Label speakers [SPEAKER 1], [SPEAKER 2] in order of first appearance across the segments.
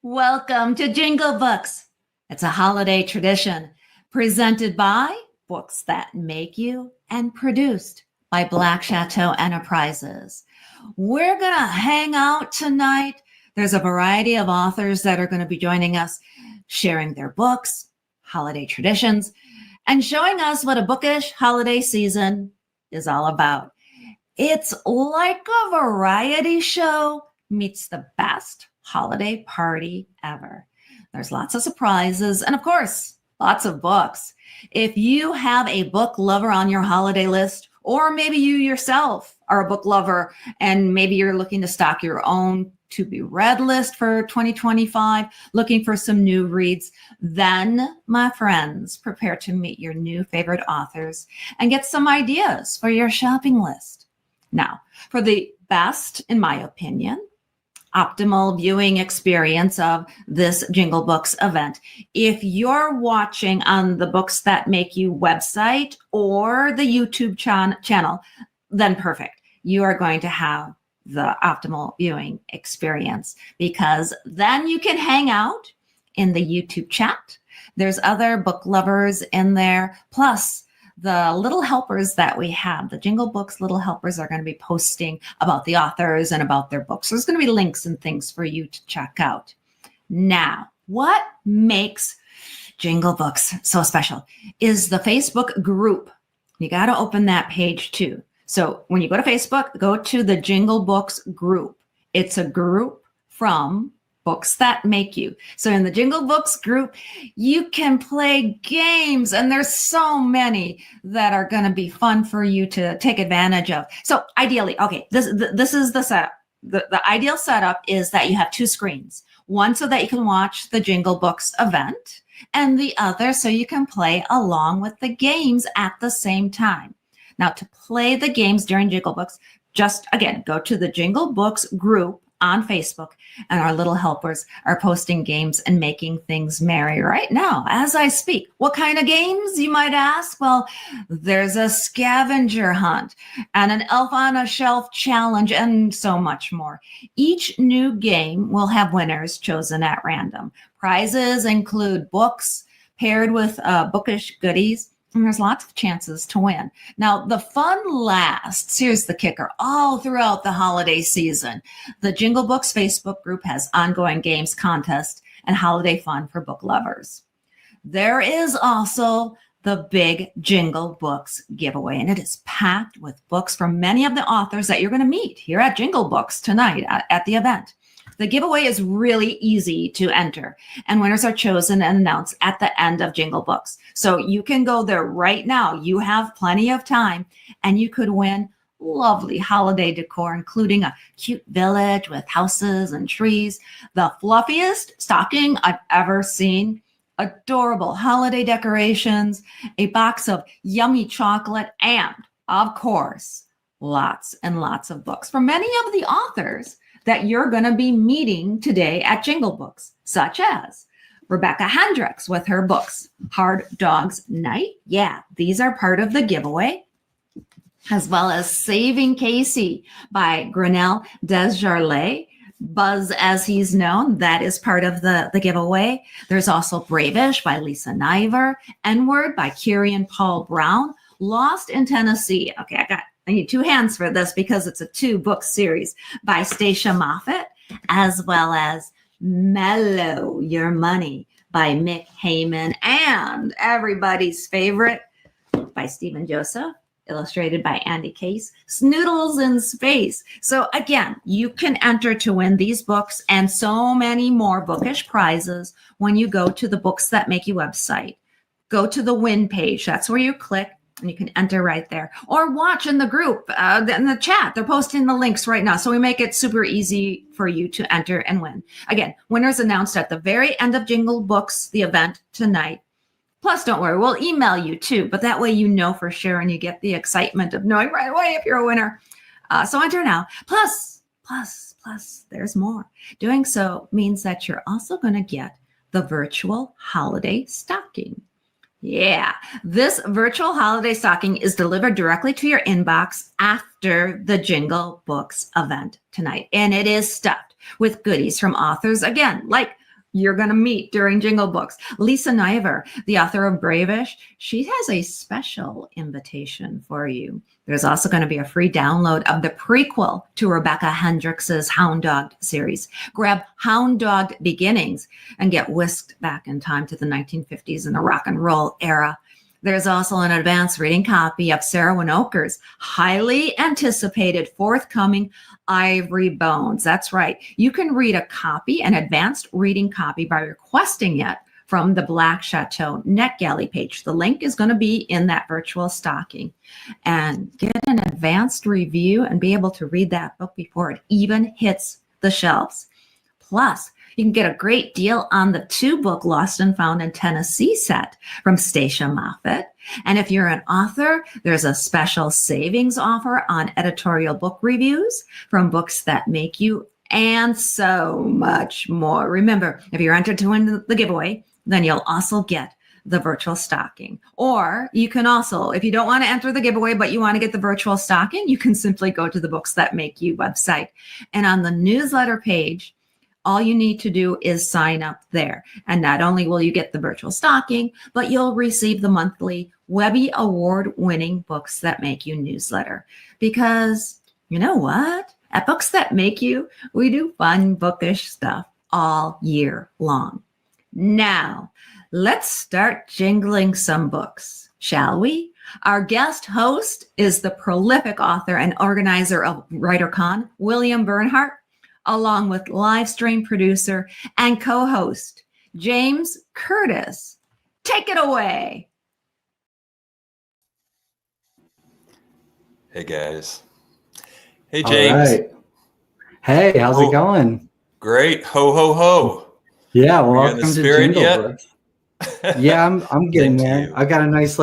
[SPEAKER 1] Welcome to Jingle Books. It's a holiday tradition presented by Books That Make You and produced by Black Chateau Enterprises. We're going to hang out tonight. There's a variety of authors that are going to be joining us, sharing their books, holiday traditions, and showing us what a bookish holiday season is all about. It's like a variety show meets the best holiday party ever. There's lots of surprises and, of course, lots of books. If you have a book lover on your holiday list, or maybe you yourself are a book lover and maybe you're looking to stock your own to be read list for 2025, looking for some new reads, then, my friends, prepare to meet your new favorite authors and get some ideas for your shopping list. Now, for the best, in my opinion, optimal viewing experience of this Jingle Books event, if you're watching on the Books That Make You website or the YouTube channel, then perfect. You are going to have the optimal viewing experience because then you can hang out in the YouTube chat. There's other book lovers in there. Plus, the little helpers that we have, the Jingle Books little helpers, are going to be posting about the authors and about their books. So there's going to be links and things for you to check out. Now, what makes Jingle Books so special is the Facebook group. You got to open that page too. So when you go to Facebook, go to the Jingle Books Group. It's a group from Books That Make You. So in the Jingle Books Group, you can play games, and there's so many that are going to be fun for you to take advantage of. So ideally, okay, this is the setup. The ideal setup is that you have two screens, one so that you can watch the Jingle Books event, and the other so you can play along with the games at the same time. Now, to play the games during Jingle Books, just again, go to the Jingle Books group on Facebook, and our little helpers are posting games and making things merry right now as I speak. What kind of games, you might ask? Well, there's a scavenger hunt and an elf on a shelf challenge and so much more. Each new game will have winners chosen at random. Prizes include books paired with bookish goodies. And there's lots of chances to win. Now, the fun lasts, here's the kicker, all throughout the holiday season. The Jingle Books Facebook group has ongoing games, contests, and holiday fun for book lovers. There is also the big Jingle Books giveaway, and it is packed with books from many of the authors that you're going to meet here at Jingle Books tonight at the event. The giveaway is really easy to enter, and winners are chosen and announced at the end of Jingle Books. So you can go there right now. You have plenty of time, and you could win lovely holiday decor, including a cute village with houses and trees, the fluffiest stocking I've ever seen, adorable holiday decorations, a box of yummy chocolate, and, of course, lots and lots of books from many of the authors that you're going to be meeting today at Jingle Books, such as Rebecca Hendricks with her books, Hard Dog's Night. Yeah, these are part of the giveaway, as well as Saving Casey by Grenelle Desjardins. Buzz, as he's known, that is part of the giveaway. There's also Bravish by Lisa Niver, N-Word by Kieran Paul Brown, Lost in Tennessee. Okay, I need two hands for this because it's a 2-book series by Stacia Moffat, as well as Mellow Your Money by Mick Heyman, and everybody's favorite by Stephen Joseph, illustrated by Andy Case, Snoodles in Space. So again, you can enter to win these books and so many more bookish prizes when you go to the Books That Make You website. Go to the win page. That's where you click. And you can enter right there or watch in the group, in the chat. They're posting the links right now. So we make it super easy for you to enter and win. Again, winners announced at the very end of Jingle Books, the event tonight. Plus, don't worry, we'll email you too. But that way you know for sure and you get the excitement of knowing right away if you're a winner. So enter now. Plus, there's more. Doing so means that you're also going to get the virtual holiday stocking. Yeah, this virtual holiday stocking is delivered directly to your inbox after the Jingle Books event tonight. And it is stuffed with goodies from authors, again, like you're going to meet during Jingle Books. Lisa Niver, the author of Bravish, she has a special invitation for you. There's also going to be a free download of the prequel to Rebecca Hendricks's Hound Dog series. Grab Hound Dog Beginnings and get whisked back in time to the 1950s and the rock and roll era. There's also an advanced reading copy of Sarah Winoker's highly anticipated forthcoming Ivory Bones. That's right. You can read a copy, an advanced reading copy, by requesting it from the Black Chateau NetGalley page. The link is going to be in that virtual stocking. And get an advanced review and be able to read that book before it even hits the shelves. Plus, you can get a great deal on the 2-book Lost and Found in Tennessee set from Stacia Moffat. And if you're an author, there's a special savings offer on editorial book reviews from Books That Make You, and so much more. Remember, if you're entered to win the giveaway, then you'll also get the virtual stocking. Or you can also, if you don't want to enter the giveaway, but you want to get the virtual stocking, you can simply go to the Books That Make You website. And on the newsletter page, all you need to do is sign up there. And not only will you get the virtual stocking, but you'll receive the monthly Webby Award-winning Books That Make You newsletter. Because you know what? At Books That Make You, we do fun bookish stuff all year long. Now, let's start jingling some books, shall we? Our guest host is the prolific author and organizer of WriterCon, William Bernhardt, along with live stream producer and co-host, James Curtis. Take it away.
[SPEAKER 2] Hey, guys. Hey, James.
[SPEAKER 3] All right. Hey, how's it going?
[SPEAKER 2] Great. Ho, ho, ho.
[SPEAKER 3] Yeah, well,
[SPEAKER 2] welcome to Jingle Books.
[SPEAKER 3] Yeah, I'm getting there.
[SPEAKER 2] You.
[SPEAKER 3] I got a nice,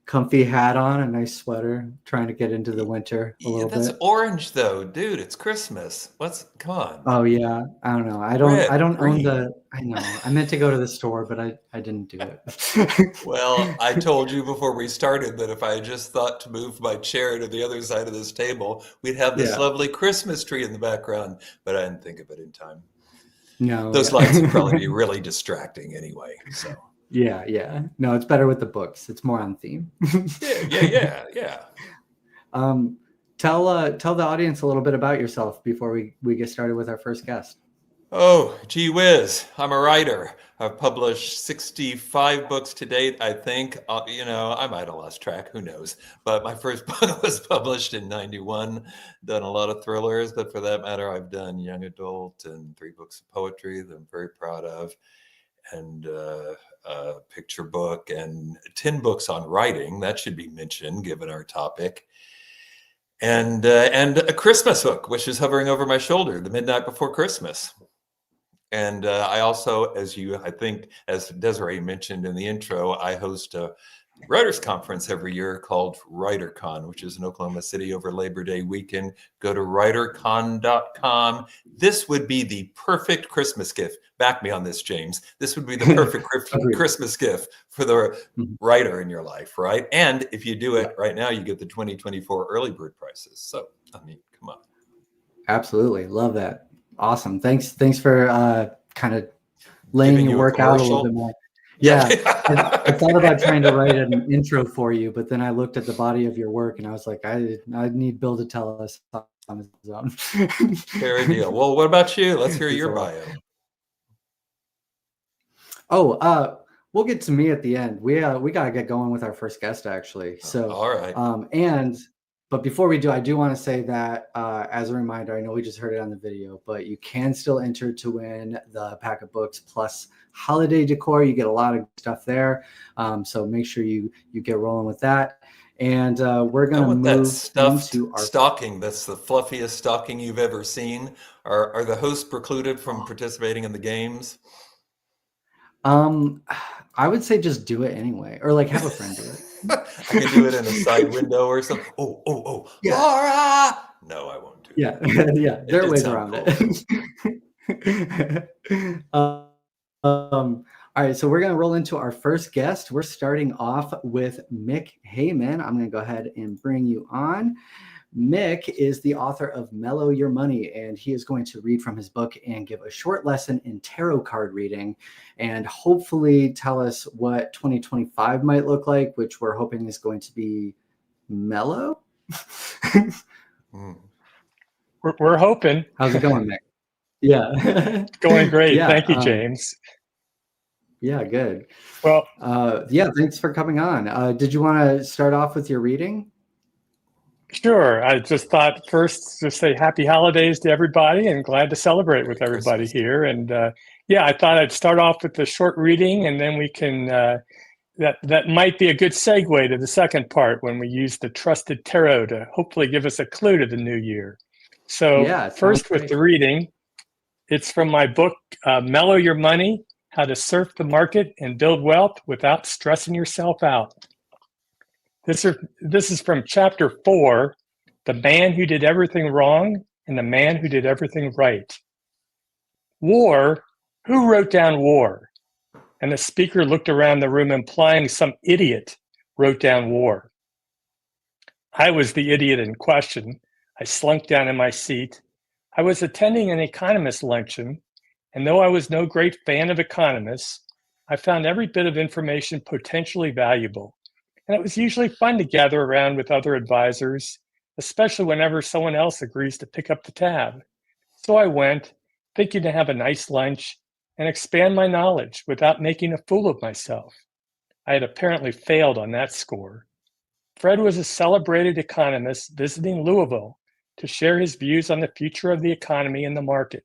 [SPEAKER 3] comfy hat on, a nice sweater, trying to get into the winter a little
[SPEAKER 2] that's
[SPEAKER 3] bit.
[SPEAKER 2] orange, though, dude. It's Christmas. Come on.
[SPEAKER 3] Oh yeah, I don't know. I don't own the. I know. I meant to go to the store, but I didn't do it.
[SPEAKER 2] Well, I told you before we started that if I just thought to move my chair to the other side of this table, we'd have this lovely Christmas tree in the background. But I didn't think of it in time.
[SPEAKER 3] No,
[SPEAKER 2] those lights would probably be really distracting anyway. So.
[SPEAKER 3] Yeah. No, it's better with the books. It's more on theme.
[SPEAKER 2] Yeah.
[SPEAKER 3] Tell the audience a little bit about yourself before we get started with our first guest.
[SPEAKER 2] Oh, gee whiz. I'm a writer. I've published 65 books to date, I think. I might have lost track. Who knows? But my first book was published in 91. Done a lot of thrillers, but for that matter, I've done young adult and 3 books of poetry that I'm very proud of. And a picture book and 10 books on writing. That should be mentioned given our topic. And a Christmas book, which is hovering over my shoulder, The Midnight Before Christmas. And I also, as Desiree mentioned in the intro, I host a writers conference every year called WriterCon, which is in Oklahoma City over Labor Day weekend. Go to writercon.com. This would be the perfect Christmas gift. Back me on this, James. This would be the perfect Christmas gift for the writer in your life, right? And if you do it right now, you get the 2024 early bird prices. So, come on.
[SPEAKER 3] Absolutely. Love that. Awesome. Thanks for kind of laying your work out a little bit more. Yeah, I thought about trying to write an intro for you, but then I looked at the body of your work and I was like, I need Bill to tell us on his own.
[SPEAKER 2] Fair deal. Well, what about you? Let's hear your bio.
[SPEAKER 3] Oh, we'll get to me at the end. We gotta get going with our first guest, actually. So,
[SPEAKER 2] all right.
[SPEAKER 3] But before we do, I do want to say that as a reminder, I know we just heard it on the video, but you can still enter to win the pack of books plus holiday decor. You get a lot of stuff there. So make sure you get rolling with that. And we're going to move
[SPEAKER 2] that stuffed
[SPEAKER 3] into our
[SPEAKER 2] stocking. That's the fluffiest stocking you've ever seen. Are the hosts precluded from participating in the games?
[SPEAKER 3] I would say just do it anyway, or have a friend do it.
[SPEAKER 2] I can do it in a side window or something. Oh,
[SPEAKER 3] yeah.
[SPEAKER 2] Laura! No, I won't do it.
[SPEAKER 3] Yeah. There are ways around it. All right, so we're going to roll into our first guest. We're starting off with Mick Heyman. I'm going to go ahead and bring you on. Mick is the author of Mellow Your Money, and he is going to read from his book and give a short lesson in tarot card reading and hopefully tell us what 2025 might look like, which we're hoping is going to be mellow.
[SPEAKER 4] We're hoping.
[SPEAKER 3] How's it going, Mick? Yeah.
[SPEAKER 4] Going great.
[SPEAKER 3] Yeah,
[SPEAKER 4] Thank you, James.
[SPEAKER 3] Yeah, good.
[SPEAKER 4] Well,
[SPEAKER 3] yeah, thanks for coming on. Did you want to start off with your reading?
[SPEAKER 4] Sure. I just thought first to say happy holidays to everybody and glad to celebrate with everybody
[SPEAKER 2] Christmas.
[SPEAKER 4] here. And yeah, I thought I'd start off with the short reading, and then we can, that might be a good segue to the second part when we use the trusted tarot to hopefully give us a clue to the new year. So
[SPEAKER 3] Yeah,
[SPEAKER 4] first with the reading, it's from my book, Mellow Your Money, How to Surf the Market and Build Wealth Without Stressing Yourself Out. This is from chapter 4, The Man Who Did Everything Wrong and the Man Who Did Everything Right. War? Who wrote down war? And the speaker looked around the room, implying some idiot wrote down war. I was the idiot in question. I slunk down in my seat. I was attending an economist luncheon, and though I was no great fan of economists, I found every bit of information potentially valuable. And it was usually fun to gather around with other advisors, especially whenever someone else agrees to pick up the tab. So I went, thinking to have a nice lunch and expand my knowledge without making a fool of myself. I had apparently failed on that score. Fred was a celebrated economist visiting Louisville to share his views on the future of the economy and the market.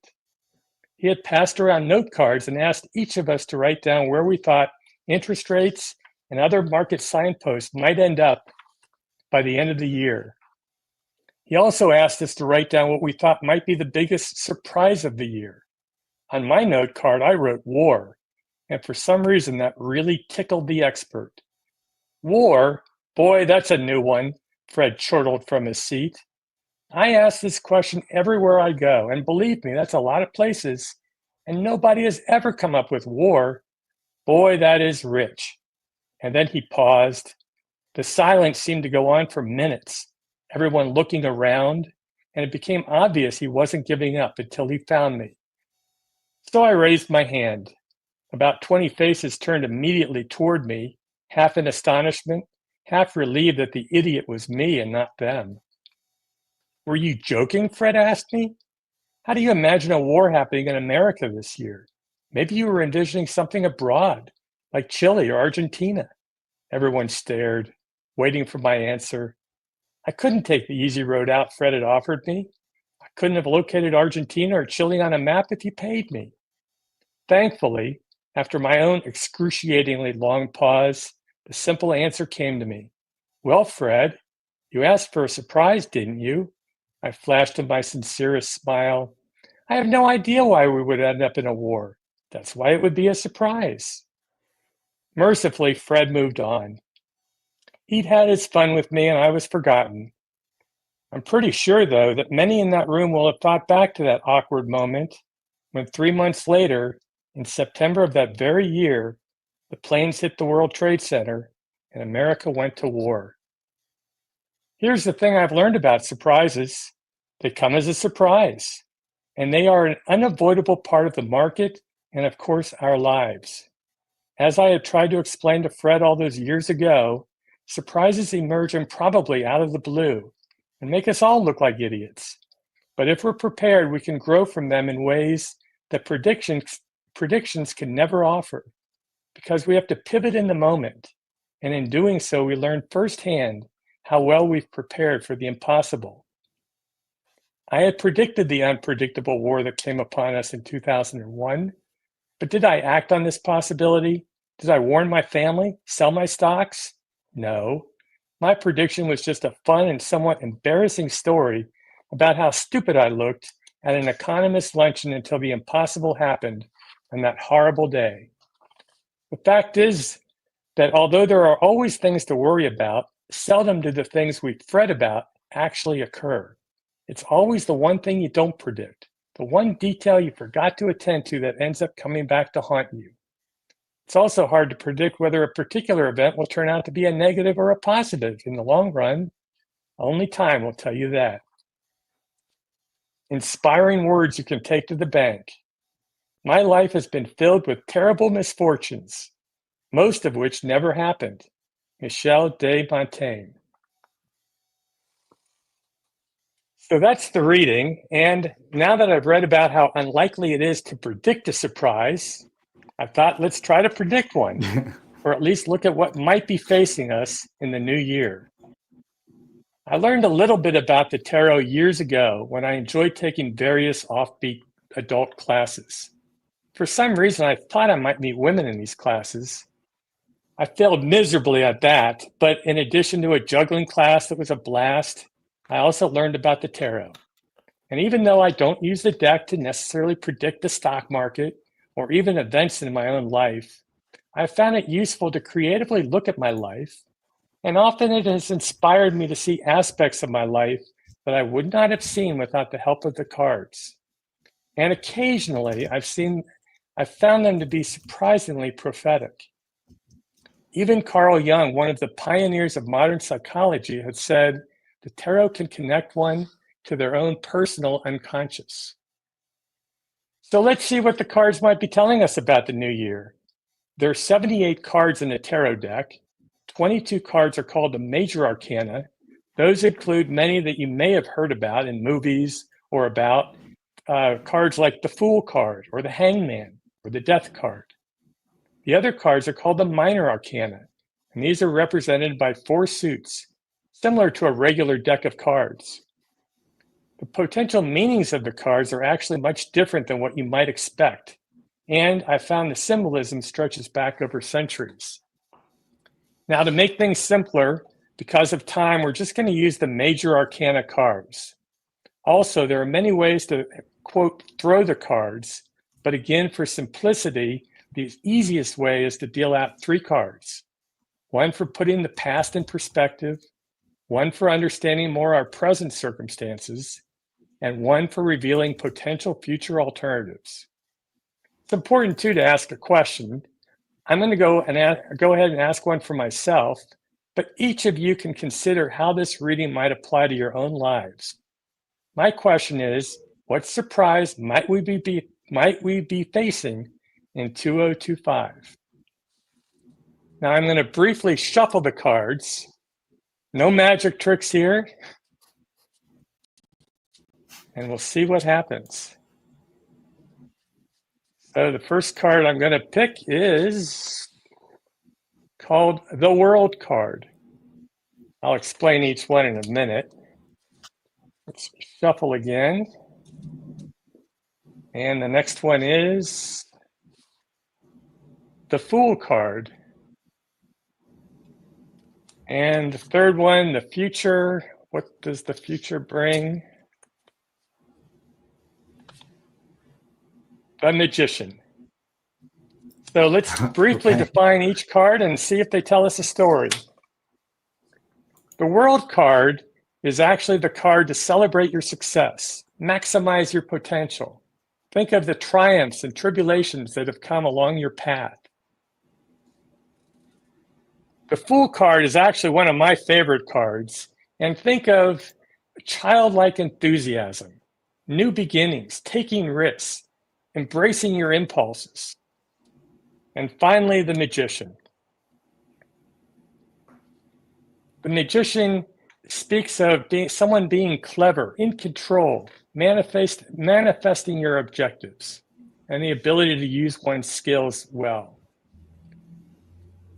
[SPEAKER 4] He had passed around note cards and asked each of us to write down where we thought interest rates and other market signposts might end up by the end of the year. He also asked us to write down what we thought might be the biggest surprise of the year. On my note card, I wrote war, and for some reason that really tickled the expert. War? Boy, that's a new one, Fred chortled from his seat. I ask this question everywhere I go, and believe me, that's a lot of places, and nobody has ever come up with war. Boy, that is rich. And then he paused. The silence seemed to go on for minutes, everyone looking around, and it became obvious he wasn't giving up until he found me. So I raised my hand. About 20 faces turned immediately toward me, half in astonishment, half relieved that the idiot was me and not them. Were you joking? Fred asked me. How do you imagine a war happening in America this year? Maybe you were envisioning something abroad, like Chile or Argentina. Everyone stared, waiting for my answer. I couldn't take the easy road out Fred had offered me. I couldn't have located Argentina or Chile on a map if he paid me. Thankfully, after my own excruciatingly long pause, the simple answer came to me. Well, Fred, you asked for a surprise, didn't you? I flashed him my sincerest smile. I have no idea why we would end up in a war. That's why it would be a surprise. Mercifully, Fred moved on. He'd had his fun with me and I was forgotten. I'm pretty sure, though, that many in that room will have thought back to that awkward moment when 3 months later, in September of that very year, the planes hit the World Trade Center and America went to war. Here's the thing I've learned about surprises. They come as a surprise, and they are an unavoidable part of the market and, of course, our lives. As I had tried to explain to Fred all those years ago, surprises emerge improbably out of the blue and make us all look like idiots. But if we're prepared, we can grow from them in ways that predictions can never offer, because we have to pivot in the moment. And in doing so, we learn firsthand how well we've prepared for the impossible. I had predicted the unpredictable war that came upon us in 2001, but did I act on this possibility? Did I warn my family, sell my stocks? No. My prediction was just a fun and somewhat embarrassing story about how stupid I looked at an economist luncheon until the impossible happened on that horrible day. The fact is that although there are always things to worry about, seldom do the things we fret about actually occur. It's always the one thing you don't predict, the one detail you forgot to attend to that ends up coming back to haunt you. It's also hard to predict whether a particular event will turn out to be a negative or a positive in the long run. Only time will tell you that. Inspiring words you can take to the bank. My life has been filled with terrible misfortunes, most of which never happened. Michel de Montaigne. So that's the reading. And now that I've read about how unlikely it is to predict a surprise, I thought let's try to predict one, or at least look at what might be facing us in the new year. I learned a little bit about the tarot years ago when I enjoyed taking various offbeat adult classes. For some reason, I thought I might meet women in these classes. I failed miserably at that, but in addition to a juggling class that was a blast, I also learned about the tarot. And even though I don't use the deck to necessarily predict the stock market or even events in my own life, I found it useful to creatively look at my life, and often it has inspired me to see aspects of my life that I would not have seen without the help of the cards. And occasionally I've found them to be surprisingly prophetic. Even Carl Jung, one of the pioneers of modern psychology, had said the tarot can connect one to their own personal unconscious. So let's see what the cards might be telling us about the new year. There are 78 cards in the tarot deck. 22 cards are called the major arcana. Those include many that you may have heard about in movies or about cards like the Fool card or the Hangman or the Death card. The other cards are called the minor arcana, and these are represented by 4 suits, similar to a regular deck of cards. The potential meanings of the cards are actually much different than what you might expect, and I found the symbolism stretches back over centuries. Now, to make things simpler, because of time, we're just going to use the major arcana cards. Also, there are many ways to, quote, throw the cards, but again, for simplicity, the easiest way is to deal out 3 cards. One for putting the past in perspective, one for understanding more our present circumstances, and one for revealing potential future alternatives. It's important, too, to ask a question. I'm going to go ahead and ask one for myself, but each of you can consider how this reading might apply to your own lives. My question is, what surprise might we be facing in 2025? Now I'm going to briefly shuffle the cards. No magic tricks here. And we'll see what happens. So the first card I'm going to pick is called the World card. I'll explain each one in a minute. Let's shuffle again. And the next one is the Fool card. And the third one, the Future. What does the future bring? The Magician. So let's briefly define each card and see if they tell us a story. The World card is actually the card to celebrate your success, maximize your potential. Think of the triumphs and tribulations that have come along your path. The Fool card is actually one of my favorite cards, and think of childlike enthusiasm, new beginnings, taking risks, embracing your impulses. And finally, the Magician. The Magician speaks of someone being clever, in control, manifesting your objectives, and the ability to use one's skills well.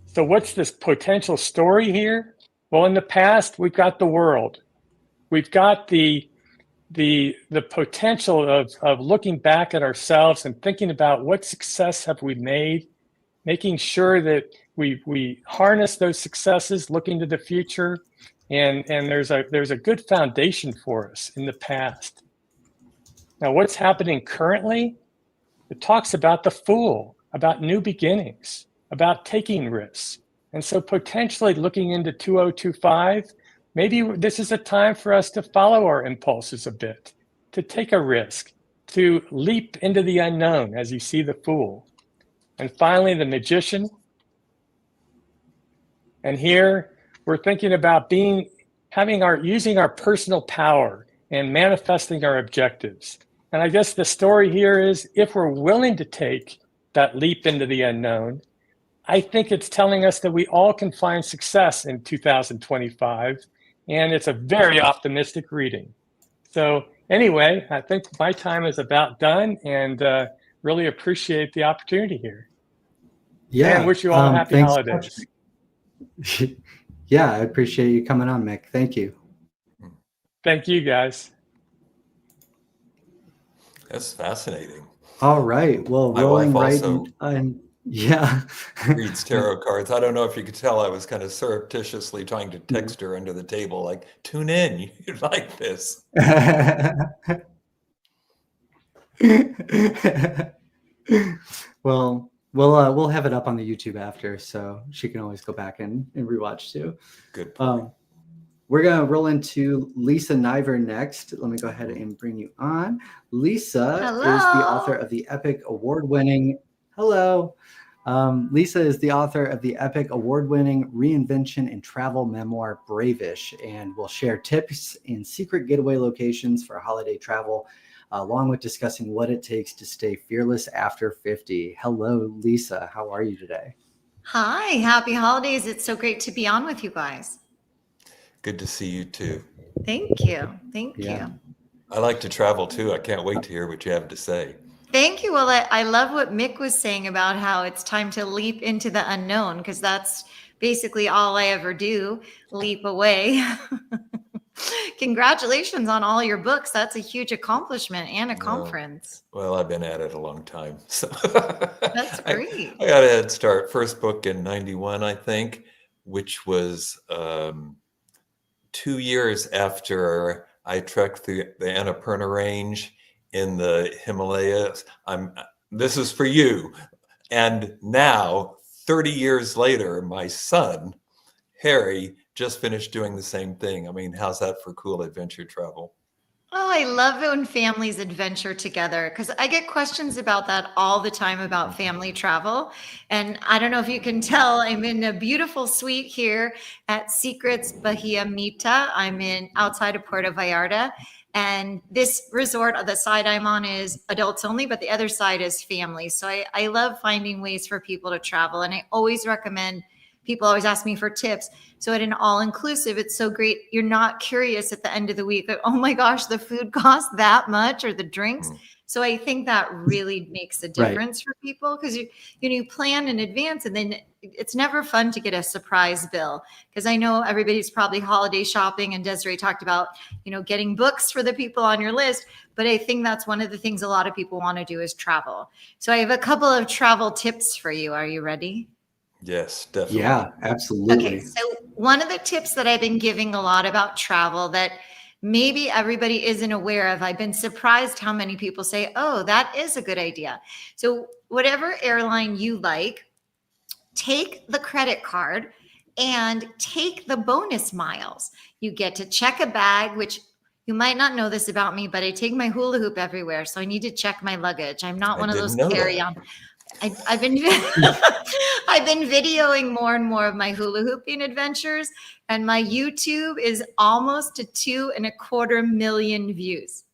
[SPEAKER 4] So what's this potential story here? Well, in the past, we've got the world. We've got the potential of looking back at ourselves and thinking about what success have we made, making sure that we harness those successes, looking to the future, and there's a good foundation for us in the past. Now, what's happening currently? It talks about the Fool, about new beginnings, about taking risks. And so potentially looking into 2025, maybe this is a time for us to follow our impulses a bit, to take a risk, to leap into the unknown as you see the Fool. And finally, the Magician. And here we're thinking about using our personal power and manifesting our objectives. And I guess the story here is, if we're willing to take that leap into the unknown, I think it's telling us that we all can find success in 2025. And it's a very optimistic reading. So anyway, I think my time is about done, and really appreciate the opportunity here.
[SPEAKER 3] Yeah.
[SPEAKER 4] And wish you all happy holidays.
[SPEAKER 3] Yeah, I appreciate you coming on, Mick. Thank you.
[SPEAKER 4] Thank you, guys.
[SPEAKER 2] That's fascinating.
[SPEAKER 3] All right. Well,
[SPEAKER 2] My
[SPEAKER 3] rolling
[SPEAKER 2] wife
[SPEAKER 3] right
[SPEAKER 2] also
[SPEAKER 3] in, yeah.
[SPEAKER 2] reads tarot cards. I don't know if you could tell I was kind of surreptitiously trying to text her under the table, like, tune in, you'd like this.
[SPEAKER 3] Well, we'll have it up on the YouTube after, so she can always go back and rewatch too.
[SPEAKER 2] Good point.
[SPEAKER 3] We're gonna roll into Lisa Niver next. Let me go ahead and bring you on. Lisa
[SPEAKER 1] Hello.
[SPEAKER 3] is the author of the epic award-winning. Hello. Lisa is the author of the epic award-winning reinvention and travel memoir Bravish, and will share tips and secret getaway locations for holiday travel, along with discussing what it takes to stay fearless after 50. Hello, Lisa. How are you today?
[SPEAKER 5] Hi, happy holidays. It's so great to be on with you guys.
[SPEAKER 2] Good to see you too.
[SPEAKER 5] Thank you. Thank
[SPEAKER 3] Yeah.
[SPEAKER 5] you.
[SPEAKER 2] I like to travel too. I can't wait to hear what you have to say.
[SPEAKER 5] Thank you. Well, I love what Mick was saying about how it's time to leap into the unknown, because that's basically all I ever do, leap away. Congratulations on all your books. That's a huge accomplishment and a conference.
[SPEAKER 2] Well, I've been at it a long time. So
[SPEAKER 5] That's great.
[SPEAKER 2] I got a head start. First book in 91, I think, which was 2 years after I trekked the Annapurna Range in the Himalayas. This is for you. And now, 30 years later, my son, Harry, just finished doing the same thing. I mean, how's that for cool adventure travel?
[SPEAKER 5] Oh, I love when families adventure together, because I get questions about that all the time about family travel. And I don't know if you can tell, I'm in a beautiful suite here at Secrets Bahia Mita. I'm outside of Puerto Vallarta. And this resort, the side I'm on, is adults only, but the other side is family. So I love finding ways for people to travel. And I always recommend, people always ask me for tips. So at an all-inclusive, it's so great. You're not curious at the end of the week that, oh my gosh, the food costs that much, or the drinks. So I think that really makes a difference for people, because you plan in advance, and then it's never fun to get a surprise bill, because I know everybody's probably holiday shopping, and Desiree talked about, getting books for the people on your list. But I think that's one of the things a lot of people want to do is travel. So I have a couple of travel tips for you. Are you ready?
[SPEAKER 2] Yes, definitely.
[SPEAKER 3] Yeah, absolutely.
[SPEAKER 5] Okay, so one of the tips that I've been giving a lot about travel that maybe everybody isn't aware of, I've been surprised how many people say, oh, that is a good idea. So whatever airline you like, take the credit card and take the bonus miles. You get to check a bag, which you might not know this about me, but I take my hula hoop everywhere. So I need to check my luggage. I'm not one of those carry-on. I've been I've been videoing more and more of my hula hooping adventures, and my YouTube is almost to 2.25 million views.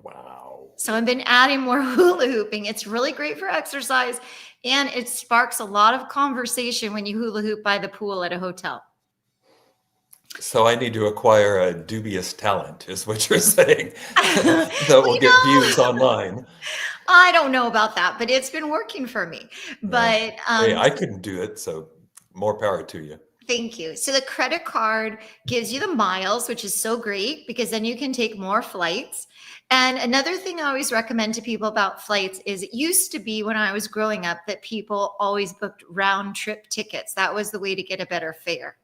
[SPEAKER 2] Wow.
[SPEAKER 5] So I've been adding more hula hooping. It's really great for exercise, and it sparks a lot of conversation when you hula hoop by the pool at a hotel.
[SPEAKER 2] So I need to acquire a dubious talent, is what you're saying, that will get views online.
[SPEAKER 5] I don't know about that, but it's been working for me. But
[SPEAKER 2] hey, I couldn't do it, so more power to you.
[SPEAKER 5] Thank you. So the credit card gives you the miles, which is so great, because then you can take more flights. And another thing I always recommend to people about flights is, it used to be when I was growing up that people always booked round trip tickets. That was the way to get a better fare.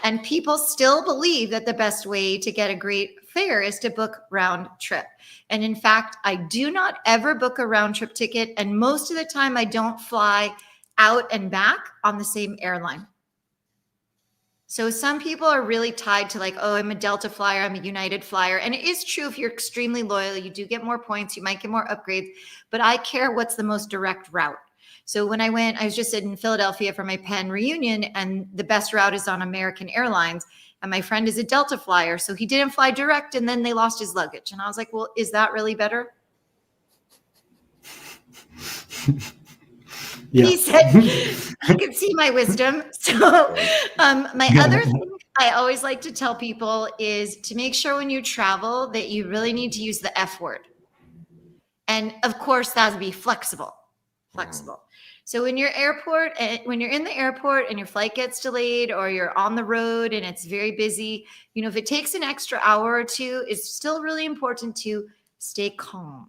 [SPEAKER 5] And people still believe that the best way to get a great fare is to book round trip. And in fact, I do not ever book a round trip ticket. And most of the time I don't fly out and back on the same airline. So some people are really tied to, like, oh, I'm a Delta flyer, I'm a United flyer. And it is true, if you're extremely loyal, you do get more points, you might get more upgrades, but I care what's the most direct route. So when I was just in Philadelphia for my Penn reunion, and the best route is on American Airlines. And my friend is a Delta flyer, so he didn't fly direct, and then they lost his luggage. And I was like, well, is that really better?
[SPEAKER 3] Yeah.
[SPEAKER 5] He said, I could see my wisdom. So my other thing I always like to tell people is to make sure when you travel that you really need to use the F word. And of course, that would be flexible. So when you're in the airport and your flight gets delayed, or you're on the road and it's very busy, if it takes an extra hour or two, it's still really important to stay calm.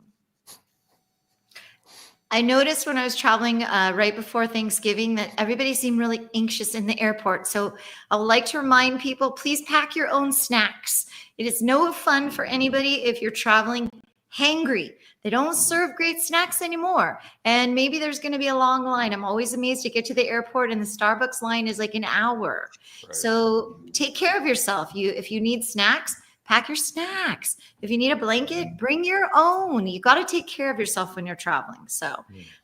[SPEAKER 5] I noticed when I was traveling right before Thanksgiving that everybody seemed really anxious in the airport. So I would like to remind people, please pack your own snacks. It is no fun for anybody if you're traveling hangry. They don't serve great snacks anymore. And maybe there's going to be a long line. I'm always amazed to get to the airport and the Starbucks line is like an hour. Right. So take care of yourself. If you need snacks, pack your snacks. If you need a blanket, bring your own. You got to take care of yourself when you're traveling. So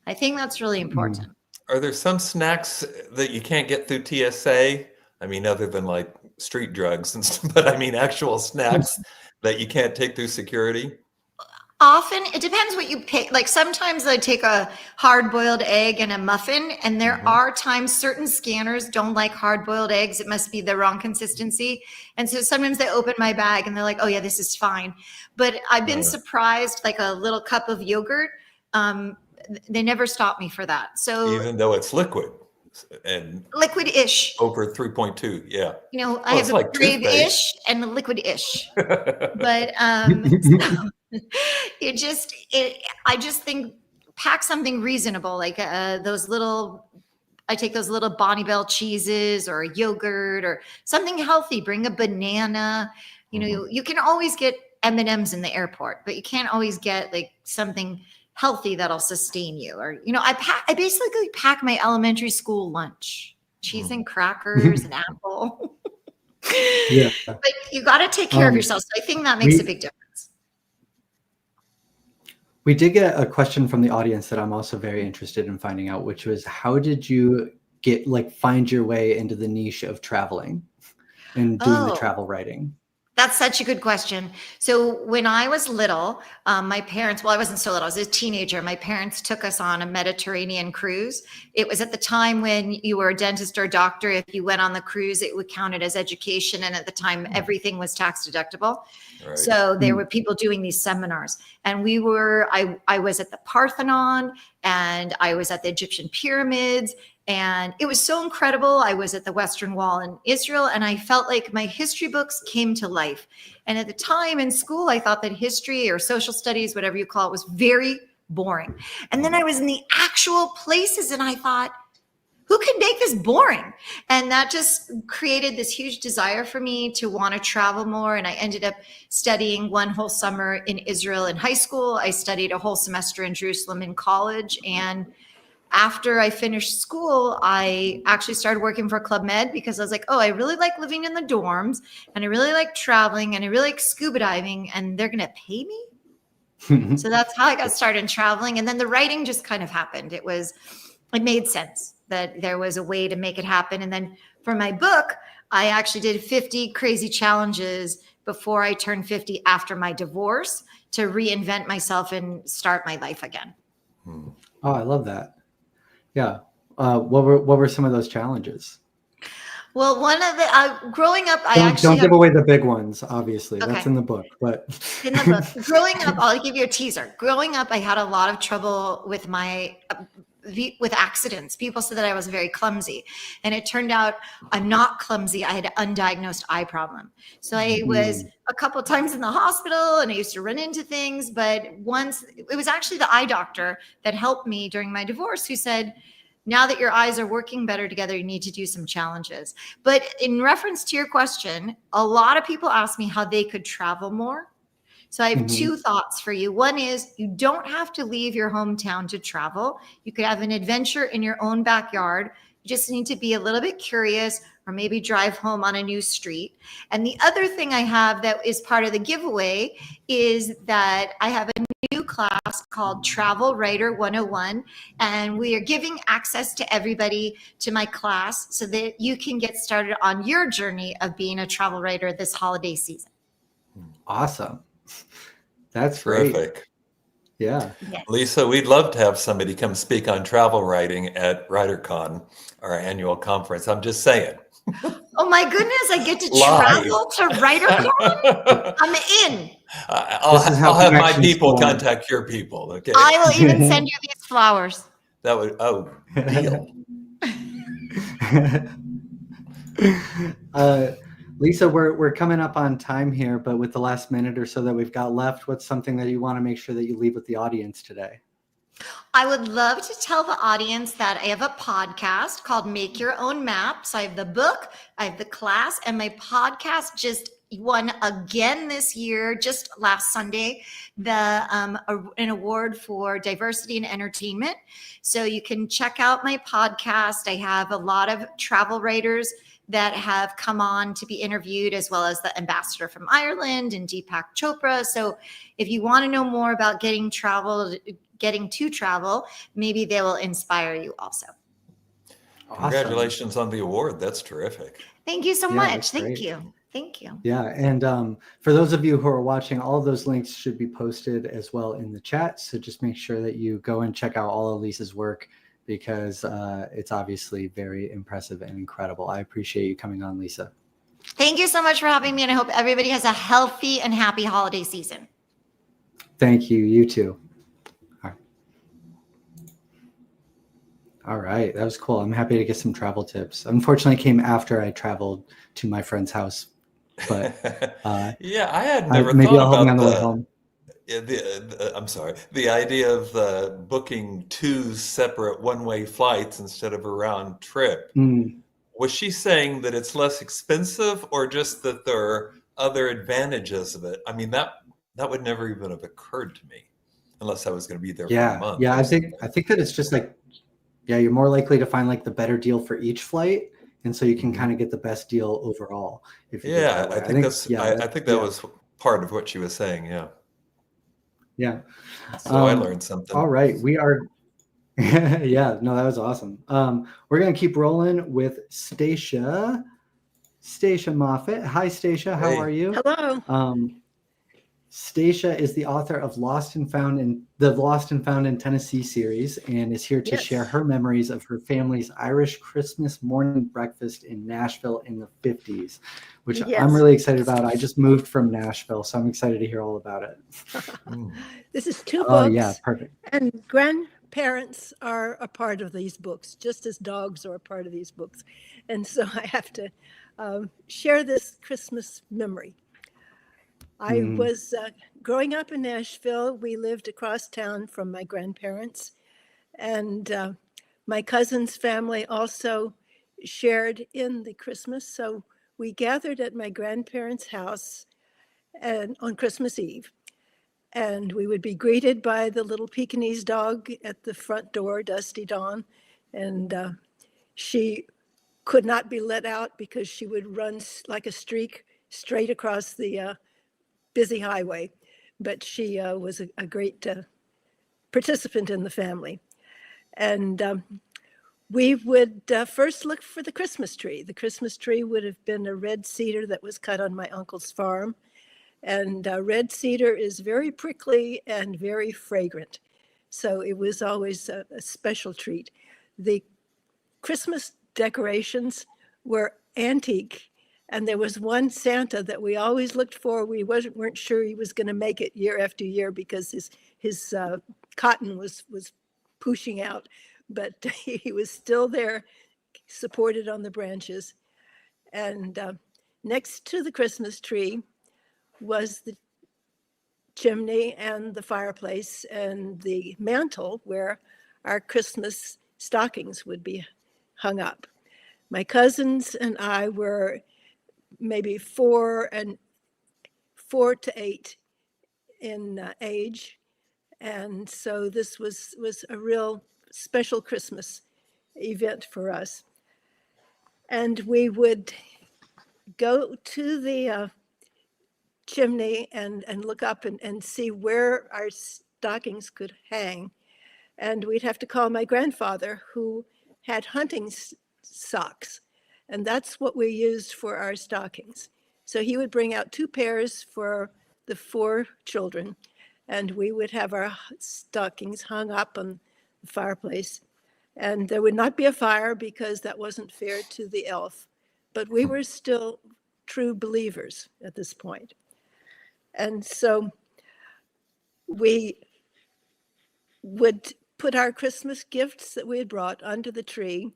[SPEAKER 5] I think that's really important.
[SPEAKER 2] Are there some snacks that you can't get through TSA? I mean, other than like street drugs and stuff, but I mean actual snacks that you can't take through security?
[SPEAKER 5] Often, it depends what you pick. Like sometimes I take a hard-boiled egg and a muffin, and there are times certain scanners don't like hard-boiled eggs. It must be the wrong consistency. And so sometimes they open my bag and they're like, oh yeah, this is fine. But I've been surprised, like a little cup of yogurt, they never stop me for that. So
[SPEAKER 2] even though it's liquid and
[SPEAKER 5] liquid-ish.
[SPEAKER 2] Over 3.2, yeah.
[SPEAKER 5] I have like a brave-ish and a liquid-ish. But I just think pack something reasonable, like I take those little Bonnie Bell cheeses or yogurt or something healthy. Bring a banana. You can always get M&Ms in the airport, but you can't always get like something healthy that'll sustain you. Or I basically pack my elementary school lunch: cheese and crackers, and apple.
[SPEAKER 3] Yeah,
[SPEAKER 5] but you got to take care of yourself. So I think that makes a big difference.
[SPEAKER 3] We did get a question from the audience that I'm also very interested in finding out, which was, how did you find your way into the niche of traveling and doing the travel writing?
[SPEAKER 5] That's such a good question. So when I was little, my parents, I wasn't so little, I was a teenager. My parents took us on a Mediterranean cruise. It was at the time when you were a dentist or a doctor. If you went on the cruise, it would count it as education. And at the time, everything was tax deductible. Right. So there were people doing these seminars. And I was at the Parthenon, and I was at the Egyptian pyramids. And it was so incredible. I was at the Western Wall in Israel, and I felt like my history books came to life. And at the time in school, I thought that history or social studies, whatever you call it, was very boring. And then I was in the actual places, and I thought, who can make this boring? And that just created this huge desire for me to want to travel more. And I ended up studying one whole summer in Israel in high school. I studied a whole semester in Jerusalem in college. And after I finished school, I actually started working for Club Med because I was like, oh, I really like living in the dorms, and I really like traveling, and I really like scuba diving, and they're going to pay me. So that's how I got started in traveling. And then the writing just kind of happened. It made sense that there was a way to make it happen. And then for my book, I actually did 50 crazy challenges before I turned 50 after my divorce to reinvent myself and start my life again.
[SPEAKER 3] Oh, I love that. Yeah. What were some of those challenges?
[SPEAKER 5] Well, one of the growing up,
[SPEAKER 3] don't give away the big ones. Obviously,
[SPEAKER 5] okay.
[SPEAKER 3] That's in the book. But
[SPEAKER 5] in the book, growing up, I'll give you a teaser. Growing up, I had a lot of trouble with with accidents. People said that I was very clumsy, and it turned out I'm not clumsy. I had an undiagnosed eye problem. So I was a couple of times in the hospital, and I used to run into things. But once, it was actually the eye doctor that helped me during my divorce, who said, now that your eyes are working better together, you need to do some challenges. But in reference to your question, a lot of people ask me how they could travel more. So I have two thoughts for you. One is, you don't have to leave your hometown to travel. You could have an adventure in your own backyard. You just need to be a little bit curious, or maybe drive home on a new street. And the other thing I have that is part of the giveaway is that I have a new new class called Travel Writer 101, and we are giving access to everybody to my class so that you can get started on your journey of being a travel writer this holiday season.
[SPEAKER 3] Awesome. That's
[SPEAKER 2] Terrific.
[SPEAKER 3] great. Yeah.
[SPEAKER 5] Yes.
[SPEAKER 2] Lisa, we'd love to have somebody come speak on travel writing at WriterCon, our annual conference. I'm just saying.
[SPEAKER 5] Oh my goodness, I get to
[SPEAKER 2] Live.
[SPEAKER 5] travel to WriterCon? I'm in.
[SPEAKER 2] I'll have my
[SPEAKER 3] connections
[SPEAKER 2] people
[SPEAKER 3] form.
[SPEAKER 2] contact your people. Okay.
[SPEAKER 5] I will even send you these flowers.
[SPEAKER 2] That would, deal.
[SPEAKER 3] Lisa, we're coming up on time here, but with the last minute or so that we've got left, what's something that you want to make sure that you leave with the audience today?
[SPEAKER 5] I would love to tell the audience that I have a podcast called Make Your Own Maps. I have the book, I have the class, and my podcast just won again this year, just last Sunday, an award for diversity and entertainment. So you can check out my podcast. I have a lot of travel writers that have come on to be interviewed, as well as the ambassador from Ireland and Deepak Chopra. So if you want to know more about getting to travel, maybe they will inspire you also.
[SPEAKER 3] Awesome.
[SPEAKER 2] Congratulations on the award. That's terrific.
[SPEAKER 5] Thank you so
[SPEAKER 3] Yeah,
[SPEAKER 5] much.
[SPEAKER 3] that's
[SPEAKER 5] Thank
[SPEAKER 3] great.
[SPEAKER 5] you. Thank you.
[SPEAKER 3] Yeah, and for those of you who are watching, all of those links should be posted as well in the chat. So just make sure that you go and check out all of Lisa's work, because it's obviously very impressive and incredible. I appreciate you coming on, Lisa.
[SPEAKER 5] Thank you so much for having me, and I hope everybody has a healthy and happy holiday season.
[SPEAKER 3] Thank you. You too. All right. That was cool. I'm happy to get some travel tips. Unfortunately, it came after I traveled to my friend's house. But
[SPEAKER 2] yeah, I had never
[SPEAKER 3] maybe
[SPEAKER 2] thought
[SPEAKER 3] I'll help me on
[SPEAKER 2] about
[SPEAKER 3] the way home.
[SPEAKER 2] I'm sorry, the idea of booking 2 separate one-way flights instead of a round trip. Was she saying that it's less expensive, or just that there are other advantages of it? I mean, that would never even have occurred to me unless I was going to be there for a month.
[SPEAKER 3] Yeah, I think that it's just like, you're more likely to find like the better deal for each flight, and so you can kind of get the best deal overall. If you
[SPEAKER 2] I think that was part of what she was saying. Yeah. So I learned something.
[SPEAKER 3] All right, we are. Yeah, no, that was awesome. We're gonna keep rolling with Stacia Moffett. Hi, Stacia. How are you?
[SPEAKER 6] Hello.
[SPEAKER 3] Stacia is the author of the Lost and Found in Tennessee series, and is here to share her memories of her family's Irish Christmas morning breakfast in Nashville in the 50s, which I'm really excited about. I just moved from Nashville, so I'm excited to hear all about it.
[SPEAKER 6] This is 2 books.
[SPEAKER 3] Oh, yeah, perfect.
[SPEAKER 6] And grandparents are a part of these books, just as dogs are a part of these books. And so I have to share this Christmas memory. I was growing up in Nashville. We lived across town from my grandparents, and my cousin's family also shared in the Christmas. So we gathered at my grandparents' house and on Christmas Eve, and we would be greeted by the little Pekingese dog at the front door, Dusty Dawn, and she could not be let out because she would run like a streak straight across the busy highway, but she was a great participant in the family. And we would first look for the Christmas tree. The Christmas tree would have been a red cedar that was cut on my uncle's farm. And red cedar is very prickly and very fragrant. So it was always a special treat. The Christmas decorations were antique. And there was one Santa that we always looked for. We weren't sure he was going to make it year after year because his cotton was pushing out, but he was still there, supported on the branches. And next to the Christmas tree was the chimney and the fireplace and the mantle where our Christmas stockings would be hung up. My cousins and I were maybe 4 to 8 in age. And so this was a real special Christmas event for us. And we would go to the chimney and look up and see where our stockings could hang. And we'd have to call my grandfather, who had hunting socks. And that's what we used for our stockings. So he would bring out 2 pairs for the 4 children, and we would have our stockings hung up on the fireplace. And there would not be a fire because that wasn't fair to the elf. But we were still true believers at this point. And so we would put our Christmas gifts that we had brought under the tree,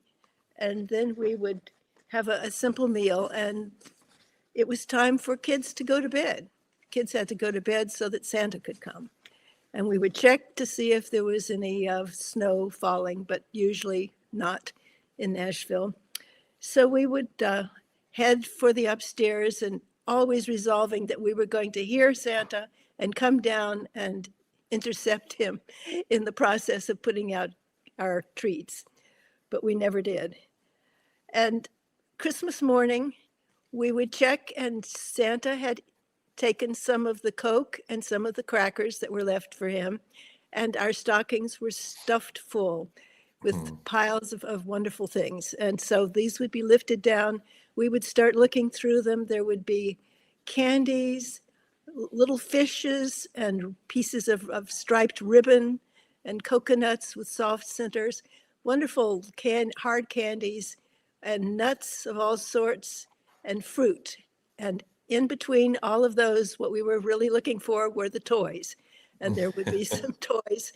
[SPEAKER 6] and then we would have a simple meal, and it was time for kids to go to bed. Kids had to go to bed so that Santa could come. And we would check to see if there was any snow falling, but usually not in Nashville. So we would head for the upstairs, and always resolving that we were going to hear Santa and come down and intercept him in the process of putting out our treats. But we never did. And Christmas morning, we would check, and Santa had taken some of the Coke and some of the crackers that were left for him, and our stockings were stuffed full with piles of wonderful things. And so these would be lifted down. We would start looking through them. There would be candies, little fishes, and pieces of striped ribbon, and coconuts with soft centers, wonderful hard candies, and nuts of all sorts, and fruit. And in between all of those, what we were really looking for were the toys. And there would be some toys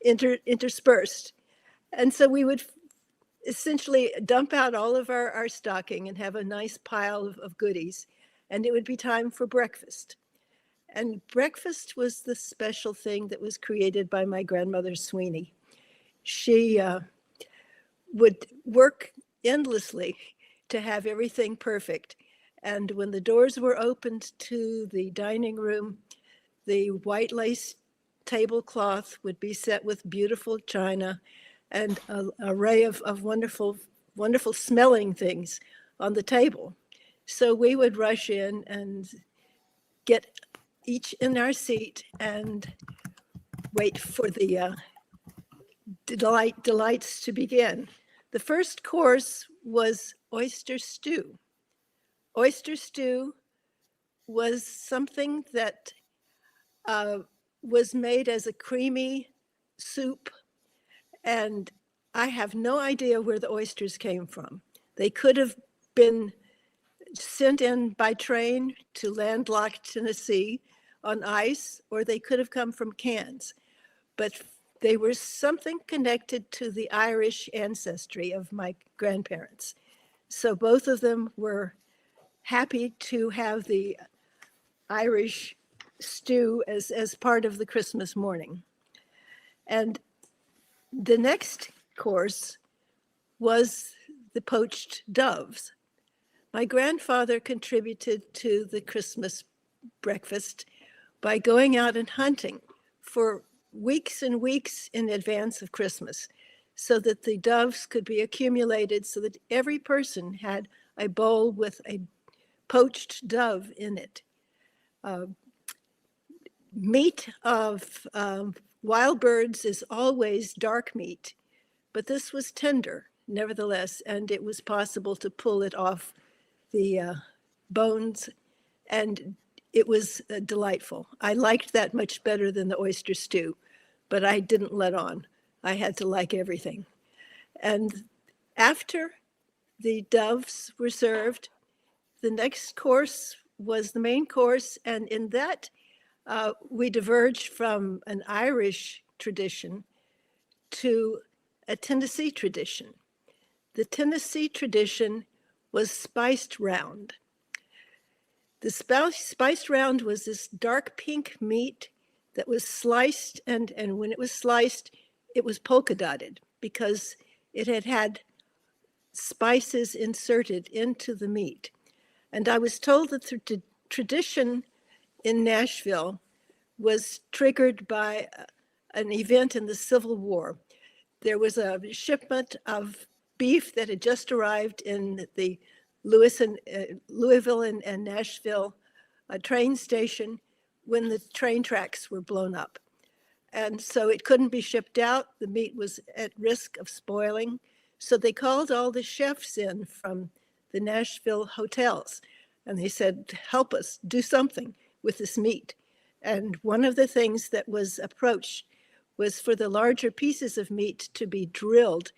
[SPEAKER 6] interspersed. And so we would essentially dump out all of our stocking and have a nice pile of goodies. And it would be time for breakfast. And breakfast was the special thing that was created by my grandmother, Sweeney. She would work endlessly to have everything perfect. And when the doors were opened to the dining room, the white lace tablecloth would be set with beautiful china and an array of wonderful, wonderful smelling things on the table. So we would rush in and get each in our seat and wait for the delights to begin. The first course was oyster stew. Oyster stew was something that was made as a creamy soup, and I have no idea where the oysters came from. They could have been sent in by train to landlocked Tennessee on ice, or they could have come from cans, but they were something connected to the Irish ancestry of my grandparents. So both of them were happy to have the Irish stew as part of the Christmas morning. And the next course was the poached doves. My grandfather contributed to the Christmas breakfast by going out and hunting for weeks and weeks in advance of Christmas, so that the doves could be accumulated, so that every person had a bowl with a poached dove in it. Meat of wild birds is always dark meat, but this was tender nevertheless, and it was possible to pull it off the bones, and it was delightful. I liked that much better than the oyster stew, but I didn't let on. I had to like everything. And after the doves were served, the next course was the main course, and in that we diverged from an Irish tradition to a Tennessee tradition. The Tennessee tradition was spiced round. The spiced round was this dark pink meat that was sliced, and when it was sliced, it was polka dotted because it had had spices inserted into the meat. And I was told that the tradition in Nashville was triggered by an event in the Civil War. There was a shipment of beef that had just arrived in the Louisville and Nashville train station when the train tracks were blown up. And so it couldn't be shipped out. The meat was at risk of spoiling. So they called all the chefs in from the Nashville hotels. And they said, help us do something with this meat. And one of the things that was approached was for the larger pieces of meat to be drilled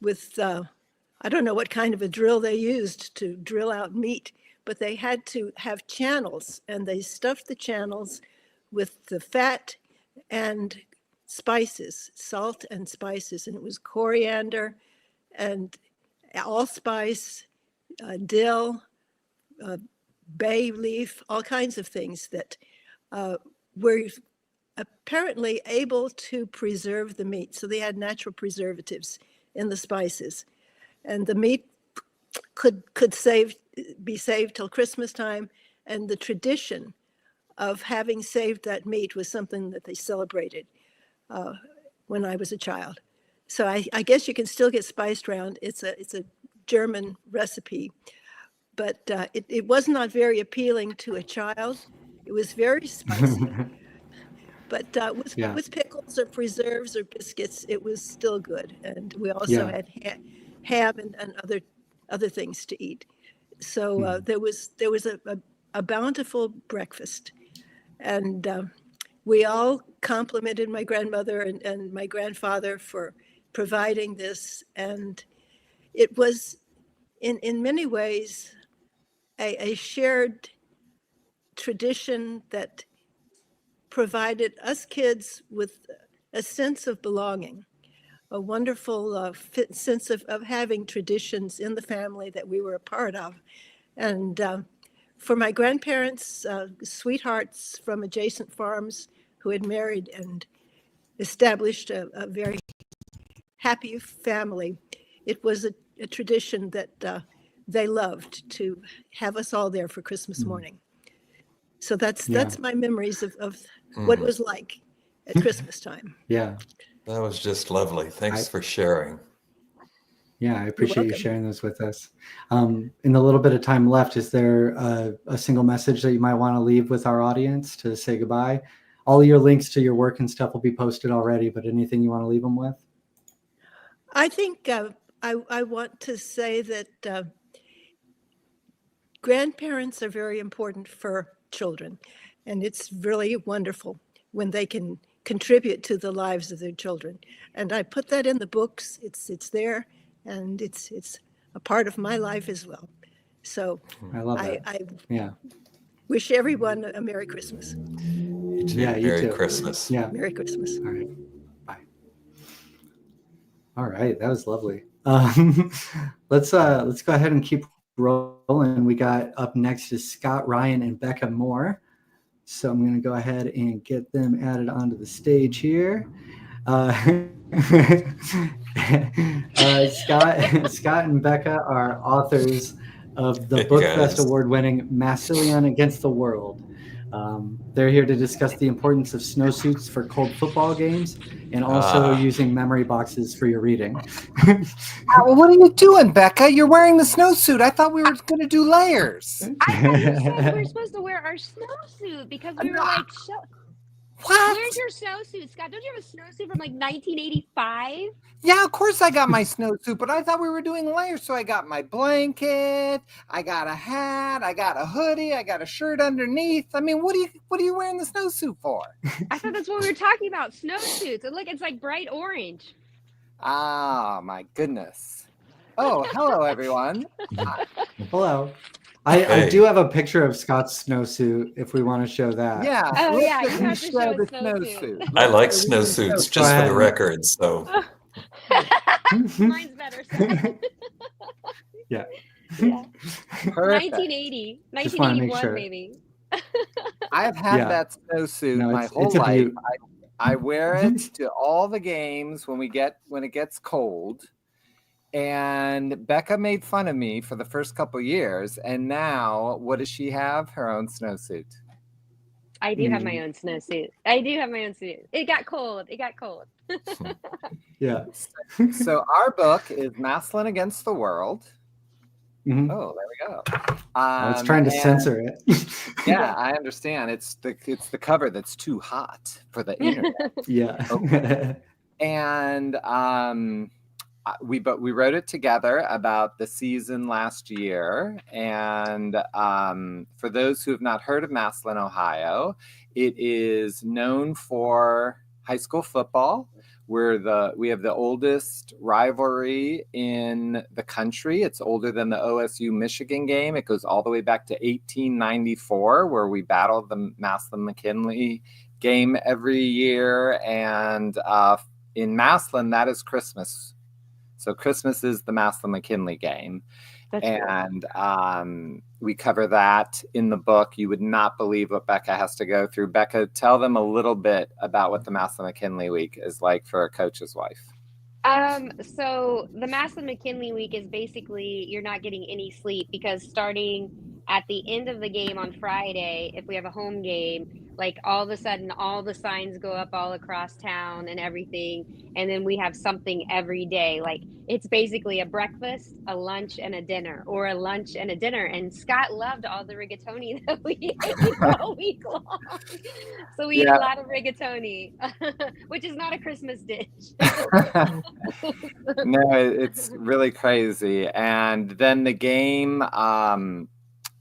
[SPEAKER 6] with, I don't know what kind of a drill they used to drill out meat, but they had to have channels, and they stuffed the channels with the fat and spices, salt and spices. And it was coriander and allspice, dill, bay leaf, all kinds of things that were apparently able to preserve the meat. So they had natural preservatives in the spices. And the meat could be saved till Christmas time. And the tradition of having saved that meat was something that they celebrated when I was a child. So I guess you can still get spiced round. It's a German recipe, but it was not very appealing to a child. It was very spicy, but with pickles or preserves or biscuits, it was still good. And we also had ham and other things to eat. So there was a bountiful breakfast, and we all complimented my grandmother and my grandfather for providing this. And it was in many ways a shared tradition that provided us kids with a sense of belonging, a wonderful sense of having traditions in the family that we were a part of. And for my grandparents, sweethearts from adjacent farms who had married and established a very happy family, it was a tradition that they loved to have us all there for Christmas morning. So that's my memories of what it was like at Christmas time.
[SPEAKER 3] Yeah.
[SPEAKER 2] That was just lovely. Thanks for sharing.
[SPEAKER 3] Yeah, I appreciate you sharing those with us. In the little bit of time left, is there a single message that you might want to leave with our audience to say goodbye? All of your links to your work and stuff will be posted already, but anything you want to leave them with?
[SPEAKER 6] I think I want to say that grandparents are very important for children, and it's really wonderful when they can contribute to the lives of their children. And I put that in the books. It's there, and it's a part of my life as well. So
[SPEAKER 3] I love that.
[SPEAKER 6] I wish everyone a Merry Christmas.
[SPEAKER 2] You too.
[SPEAKER 3] Yeah, you
[SPEAKER 2] Merry
[SPEAKER 3] too.
[SPEAKER 2] Christmas.
[SPEAKER 3] Yeah.
[SPEAKER 6] Merry Christmas.
[SPEAKER 3] All right. Bye. All right, that was lovely. Let's go ahead and keep rolling. We got up next is Scott Ryan and Becca Moore. So I'm going to go ahead and get them added onto the stage here. Scott and Becca are authors of the Book Fest award-winning Massillon Against the World. They're here to discuss the importance of snowsuits for cold football games and also using memory boxes for your reading.
[SPEAKER 7] What are you doing, Becca? You're wearing the snowsuit. I thought we were going to do layers.
[SPEAKER 8] I thought you said we were supposed to wear our snowsuit because we were like,
[SPEAKER 7] what?
[SPEAKER 8] Where's your snowsuit, Scott? Don't you have a snowsuit from like 1985?
[SPEAKER 7] Yeah, of course I got my snowsuit, but I thought we were doing layers. So I got my blanket, I got a hat, I got a hoodie, I got a shirt underneath. I mean, what are you wearing the snowsuit for?
[SPEAKER 8] I thought that's what we were talking about, snowsuits. And look, it's like bright orange.
[SPEAKER 7] Ah, my goodness. Oh, hello, everyone.
[SPEAKER 3] Hello. I do have a picture of Scott's snowsuit if we want to show that.
[SPEAKER 7] Yeah.
[SPEAKER 8] Oh, yeah, you have to show
[SPEAKER 7] the
[SPEAKER 8] a snowsuit.
[SPEAKER 2] I like snowsuits, just for the record. So
[SPEAKER 8] Mine's better.
[SPEAKER 3] Yeah.
[SPEAKER 8] 1980, 1981,
[SPEAKER 3] sure.
[SPEAKER 8] maybe.
[SPEAKER 7] I've had that snowsuit my whole life. I wear it to all the games when it gets cold. And Becca made fun of me for the first couple years, and now what does she have? Her own snowsuit.
[SPEAKER 8] I do have my own snowsuit. It got cold.
[SPEAKER 3] Yeah.
[SPEAKER 7] So our book is Massillon Against the World.
[SPEAKER 3] Mm-hmm.
[SPEAKER 7] Oh, there we go.
[SPEAKER 3] I was trying to censor it.
[SPEAKER 7] Yeah, I understand. It's the cover that's too hot for the internet.
[SPEAKER 3] Yeah.
[SPEAKER 7] Okay. And we wrote it together about the season last year. And for those who have not heard of Massillon, Ohio, it is known for high school football. We have the oldest rivalry in the country. It's older than the OSU Michigan game. It goes all the way back to 1894, where we battled the Massillon McKinley game every year. And in Massillon, that is Christmas. So Christmas is the Massillon McKinley game.
[SPEAKER 8] That's
[SPEAKER 7] and we cover that in the book. You would not believe what Becca has to go through. Becca, tell them a little bit about what the Massillon McKinley week is like for a coach's wife.
[SPEAKER 8] So the Massillon McKinley week is basically you're not getting any sleep, because starting at the end of the game on Friday, if we have a home game, like all of a sudden all the signs go up all across town and everything, and then we have something every day. Like it's basically a breakfast, a lunch, and a dinner, or a lunch and a dinner. And Scott loved all the rigatoni that we ate all week long. So we eat a lot of rigatoni, which is not a Christmas dish.
[SPEAKER 7] No, it's really crazy. And then the game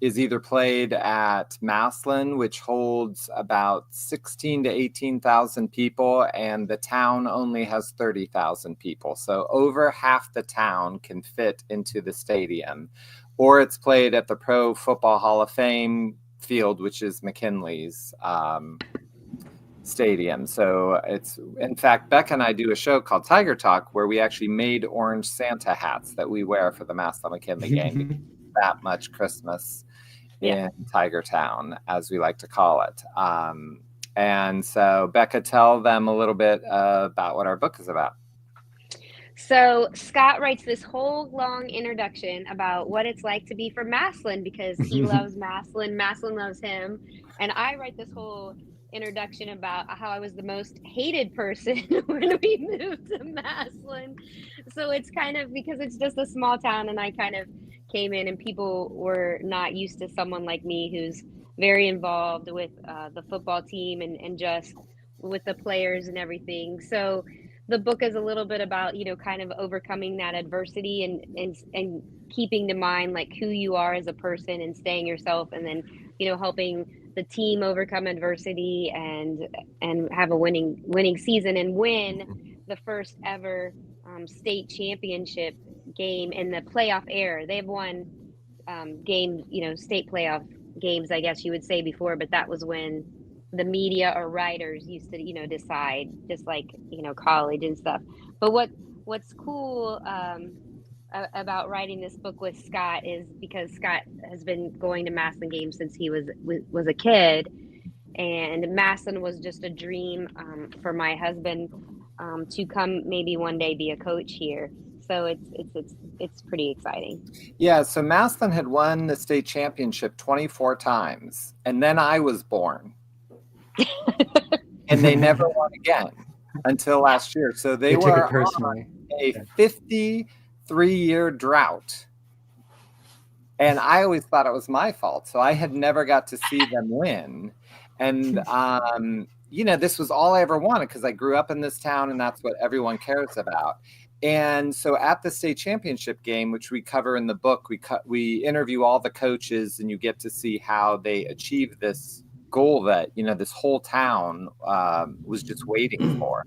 [SPEAKER 7] is either played at Massillon, which holds about 16 to 18,000 people, and the town only has 30,000 people. So over half the town can fit into the stadium. Or it's played at the Pro Football Hall of Fame field, which is McKinley's stadium. So it's, in fact, Becca and I do a show called Tiger Talk, where we actually made orange Santa hats that we wear for the Massillon McKinley game. That much Christmas in Tiger Town, as we like to call it. And so Becca, tell them a little bit about what our book is about.
[SPEAKER 8] So Scott writes this whole long introduction about what it's like to be from Massillon, because he loves Massillon, Massillon loves him. And I write this whole introduction about how I was the most hated person when we moved to Massillon. So it's kind of, because it's just a small town, and I kind of came in and people were not used to someone like me who's very involved with the football team and just with the players and everything. So the book is a little bit about, kind of overcoming that adversity and keeping in mind like who you are as a person and staying yourself, and then, helping the team overcome adversity and have a winning season and win the first ever state championship game in the playoff era. They've won games, state playoff games, I guess you would say, before, but that was when the media or writers used to, decide, just like, college and stuff. But what's cool about writing this book with Scott is because Scott has been going to Massillon games since he was a kid, and Massillon was just a dream for my husband to come maybe one day be a coach here. So it's pretty exciting.
[SPEAKER 7] Yeah, so Massillon had won the state championship 24 times, and then I was born. And they never won again until last year. So they were on a 53-year drought. And I always thought it was my fault. So I had never got to see them win. And, this was all I ever wanted, because I grew up in this town and that's what everyone cares about. And so at the state championship game, which we cover in the book, we interview all the coaches, and you get to see how they achieve this goal that, this whole town was just waiting for.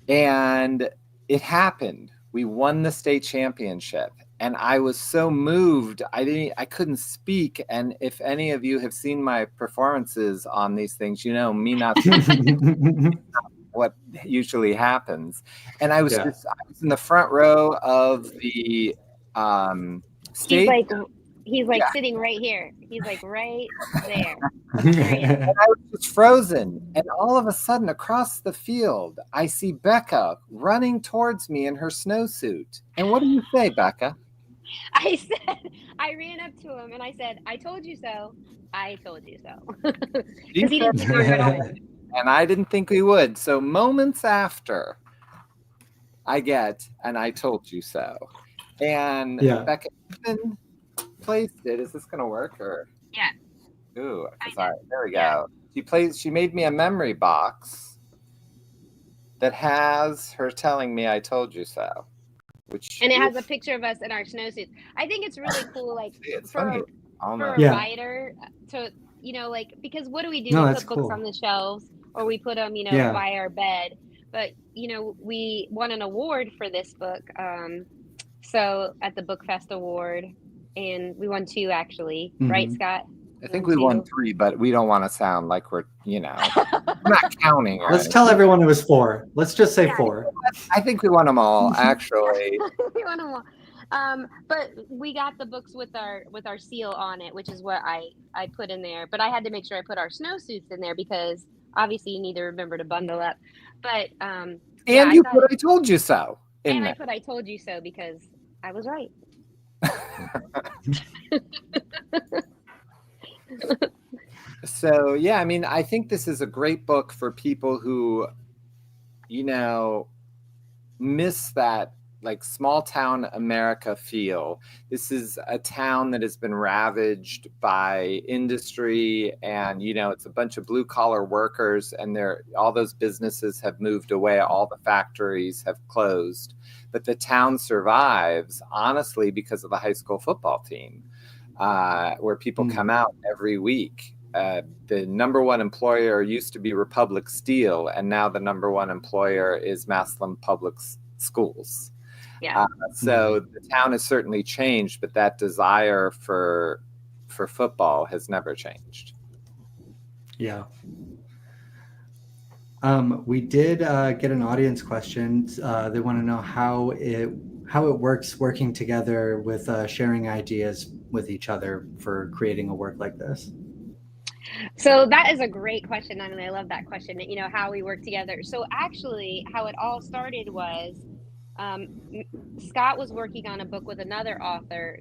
[SPEAKER 7] And it happened. We won the state championship. And I was so moved, I couldn't speak. And if any of you have seen my performances on these things, me not what usually happens. And I was I was in the front row of the stage.
[SPEAKER 8] He's like sitting right here. He's like right there.
[SPEAKER 7] And I was just frozen. And all of a sudden, across the field, I see Becca running towards me in her snowsuit. And what do you say, Becca?
[SPEAKER 8] I ran up to him and I said, "I told you so. I told you so."
[SPEAKER 7] He didn't think we were gonna win. And I didn't think we would. So moments after, I get, "And I told you so." And Becca, even placed it. Is this going to work or?
[SPEAKER 8] Yeah.
[SPEAKER 7] Ooh, sorry. There we go. She made me a memory box that has her telling me I told you so.
[SPEAKER 8] And it has a picture of us in our snowsuits. I think it's really cool, like for a writer to, like, because what do? We put books on the shelves, or we put them, by our bed. But, we won an award for this book. So at the Book Fest Award, and we won 2 actually, right, Scott?
[SPEAKER 7] I think we won 3, but we don't want to sound like we're, we're not counting.
[SPEAKER 3] Let's tell everyone it was 4. Let's just say 4.
[SPEAKER 7] I think we won them all, actually.
[SPEAKER 8] We won them all. But we got the books with our seal on it, which is what I put in there. But I had to make sure I put our snowsuits in there because obviously you need to remember to bundle up. But
[SPEAKER 7] you put I told you so.
[SPEAKER 8] I put I told you so because I was right.
[SPEAKER 7] So, yeah, I mean, I think this is a great book for people who, miss that like small town America feel. This is a town that has been ravaged by industry and, it's a bunch of blue collar workers and all those businesses have moved away. All the factories have closed, but the town survives honestly because of the high school football team, where people come out every week. The number one employer used to be Republic Steel, and now the number one employer is Massillon Public Schools.
[SPEAKER 8] Yeah.
[SPEAKER 7] So the town has certainly changed, but that desire for football has never changed.
[SPEAKER 3] Yeah. We did get an audience question. They want to know how it works working together with sharing ideas with each other for creating a work like this.
[SPEAKER 8] So that is a great question, and I love that question. How we work together. So actually, how it all started was Scott was working on a book with another author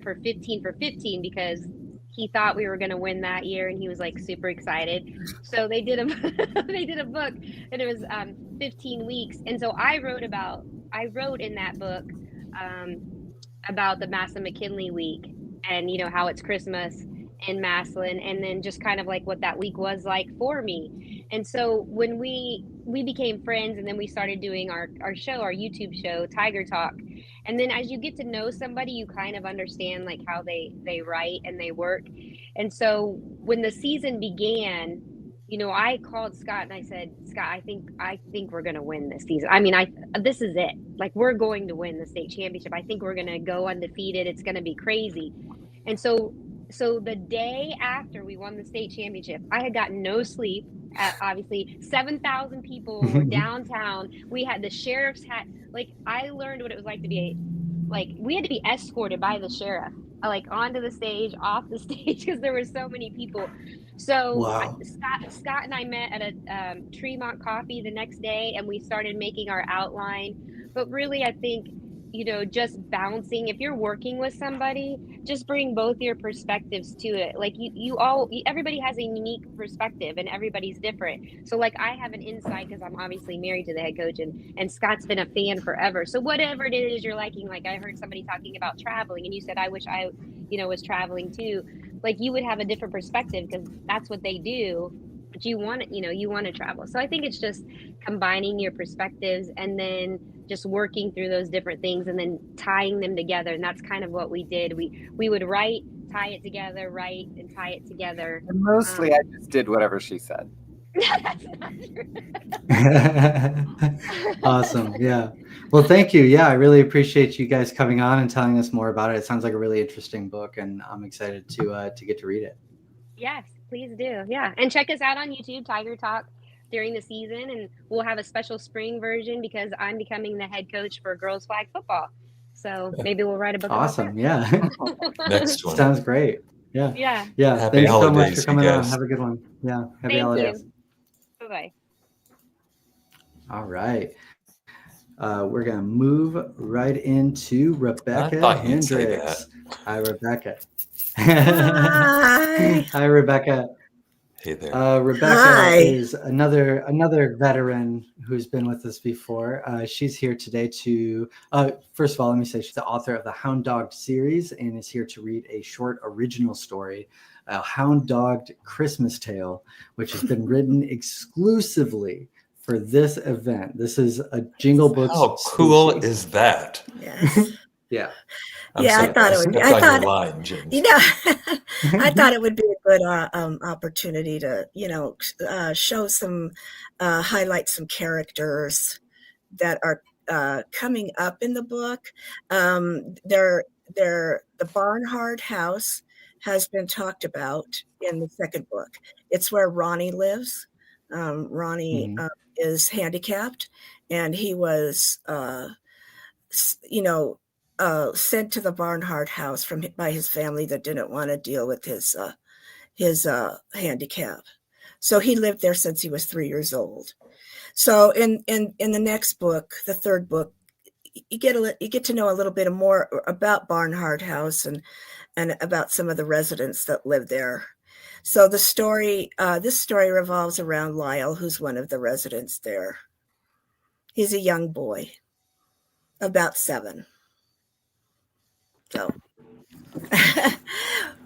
[SPEAKER 8] for 15 for 15 because he thought we were going to win that year, and he was like super excited. So they did a book, and it was 15 weeks. And so I wrote in that book about the Massillon McKinley week, and how it's Christmas in Massillon, and then just kind of like what that week was like for me. And so when we became friends, and then we started doing our show, our YouTube show, Tiger Talk. And then as you get to know somebody, you kind of understand like how they write and they work. And so when the season began, I called Scott and I said, Scott, I think we're going to win this season. I mean, this is it. Like, we're going to win the state championship. I think we're going to go undefeated. It's going to be crazy. And so the day after we won the state championship, I had gotten no sleep. Obviously, 7,000 people were downtown. We had the sheriff's hat. Like, I learned what it was like to be we had to be escorted by the sheriff, like onto the stage, off the stage, because there were so many people. So wow. Scott and I met at a Tremont Coffee the next day, and we started making our outline. But really, I think, just bouncing, if you're working with somebody, just bring both your perspectives to it. Like everybody has a unique perspective and everybody's different. So like I have an insight because I'm obviously married to the head coach, and Scott's been a fan forever. So whatever it is you're liking, like I heard somebody talking about traveling and you said, I wish I, was traveling too. Like you would have a different perspective because that's what they do. But you want to travel. So I think it's just combining your perspectives and then just working through those different things and then tying them together. And that's kind of what we did. We would write, tie it together, write and tie it together.
[SPEAKER 7] And mostly I just did whatever she said.
[SPEAKER 8] That's not true.
[SPEAKER 3] Awesome. Yeah. Well, thank you. Yeah, I really appreciate you guys coming on and telling us more about it. It sounds like a really interesting book, and I'm excited to get to read it.
[SPEAKER 8] Yes, please do. Yeah. And check us out on YouTube, Tiger Talk, during the season, and we'll have a special spring version because I'm becoming the head coach for girls flag football. So maybe we'll write a book.
[SPEAKER 3] Awesome. Yeah.
[SPEAKER 2] Next one.
[SPEAKER 3] Sounds great. Yeah.
[SPEAKER 8] Yeah.
[SPEAKER 3] Yeah.
[SPEAKER 2] Happy
[SPEAKER 3] Thanks
[SPEAKER 2] holidays,
[SPEAKER 3] so much for coming
[SPEAKER 2] you
[SPEAKER 3] on.
[SPEAKER 2] guys.
[SPEAKER 3] Have a good one. Yeah. Happy
[SPEAKER 8] Thank
[SPEAKER 3] holidays.
[SPEAKER 8] you. Bye-bye.
[SPEAKER 3] All right. We're going to move right into Rebecca
[SPEAKER 2] I thought you'd say
[SPEAKER 3] Hendricks. Hi, Rebecca.
[SPEAKER 6] Hi.
[SPEAKER 3] Hi, Rebecca.
[SPEAKER 2] Hey there.
[SPEAKER 3] Rebecca
[SPEAKER 6] Hi.
[SPEAKER 3] is another veteran who's been with us before. She's here today to, first of all, let me say she's the author of the Hound Dogged series and is here to read a short original story, a Hound Dogged Christmas Tale, which has been written exclusively for this event. This is a Jingle Books.
[SPEAKER 2] How cool
[SPEAKER 3] species.
[SPEAKER 2] is that?
[SPEAKER 6] Yes.
[SPEAKER 3] Yeah.
[SPEAKER 6] Yeah, I thought it would be.
[SPEAKER 2] I thought your line, James.
[SPEAKER 6] You know, I thought it would be a good opportunity to, show some, highlight some characters that are coming up in the book. The Barnhard house has been talked about in the second book. It's where Ronnie lives. Ronnie is handicapped, and he was, sent to the Barnhard house by his family that didn't want to deal with his handicap. So he lived there since he was 3 years old. So in the next book, the third book, you get to know a little bit more about Barnhard House and about some of the residents that live there. So this story revolves around Lyle, who's one of the residents there. He's a young boy, about 7. So.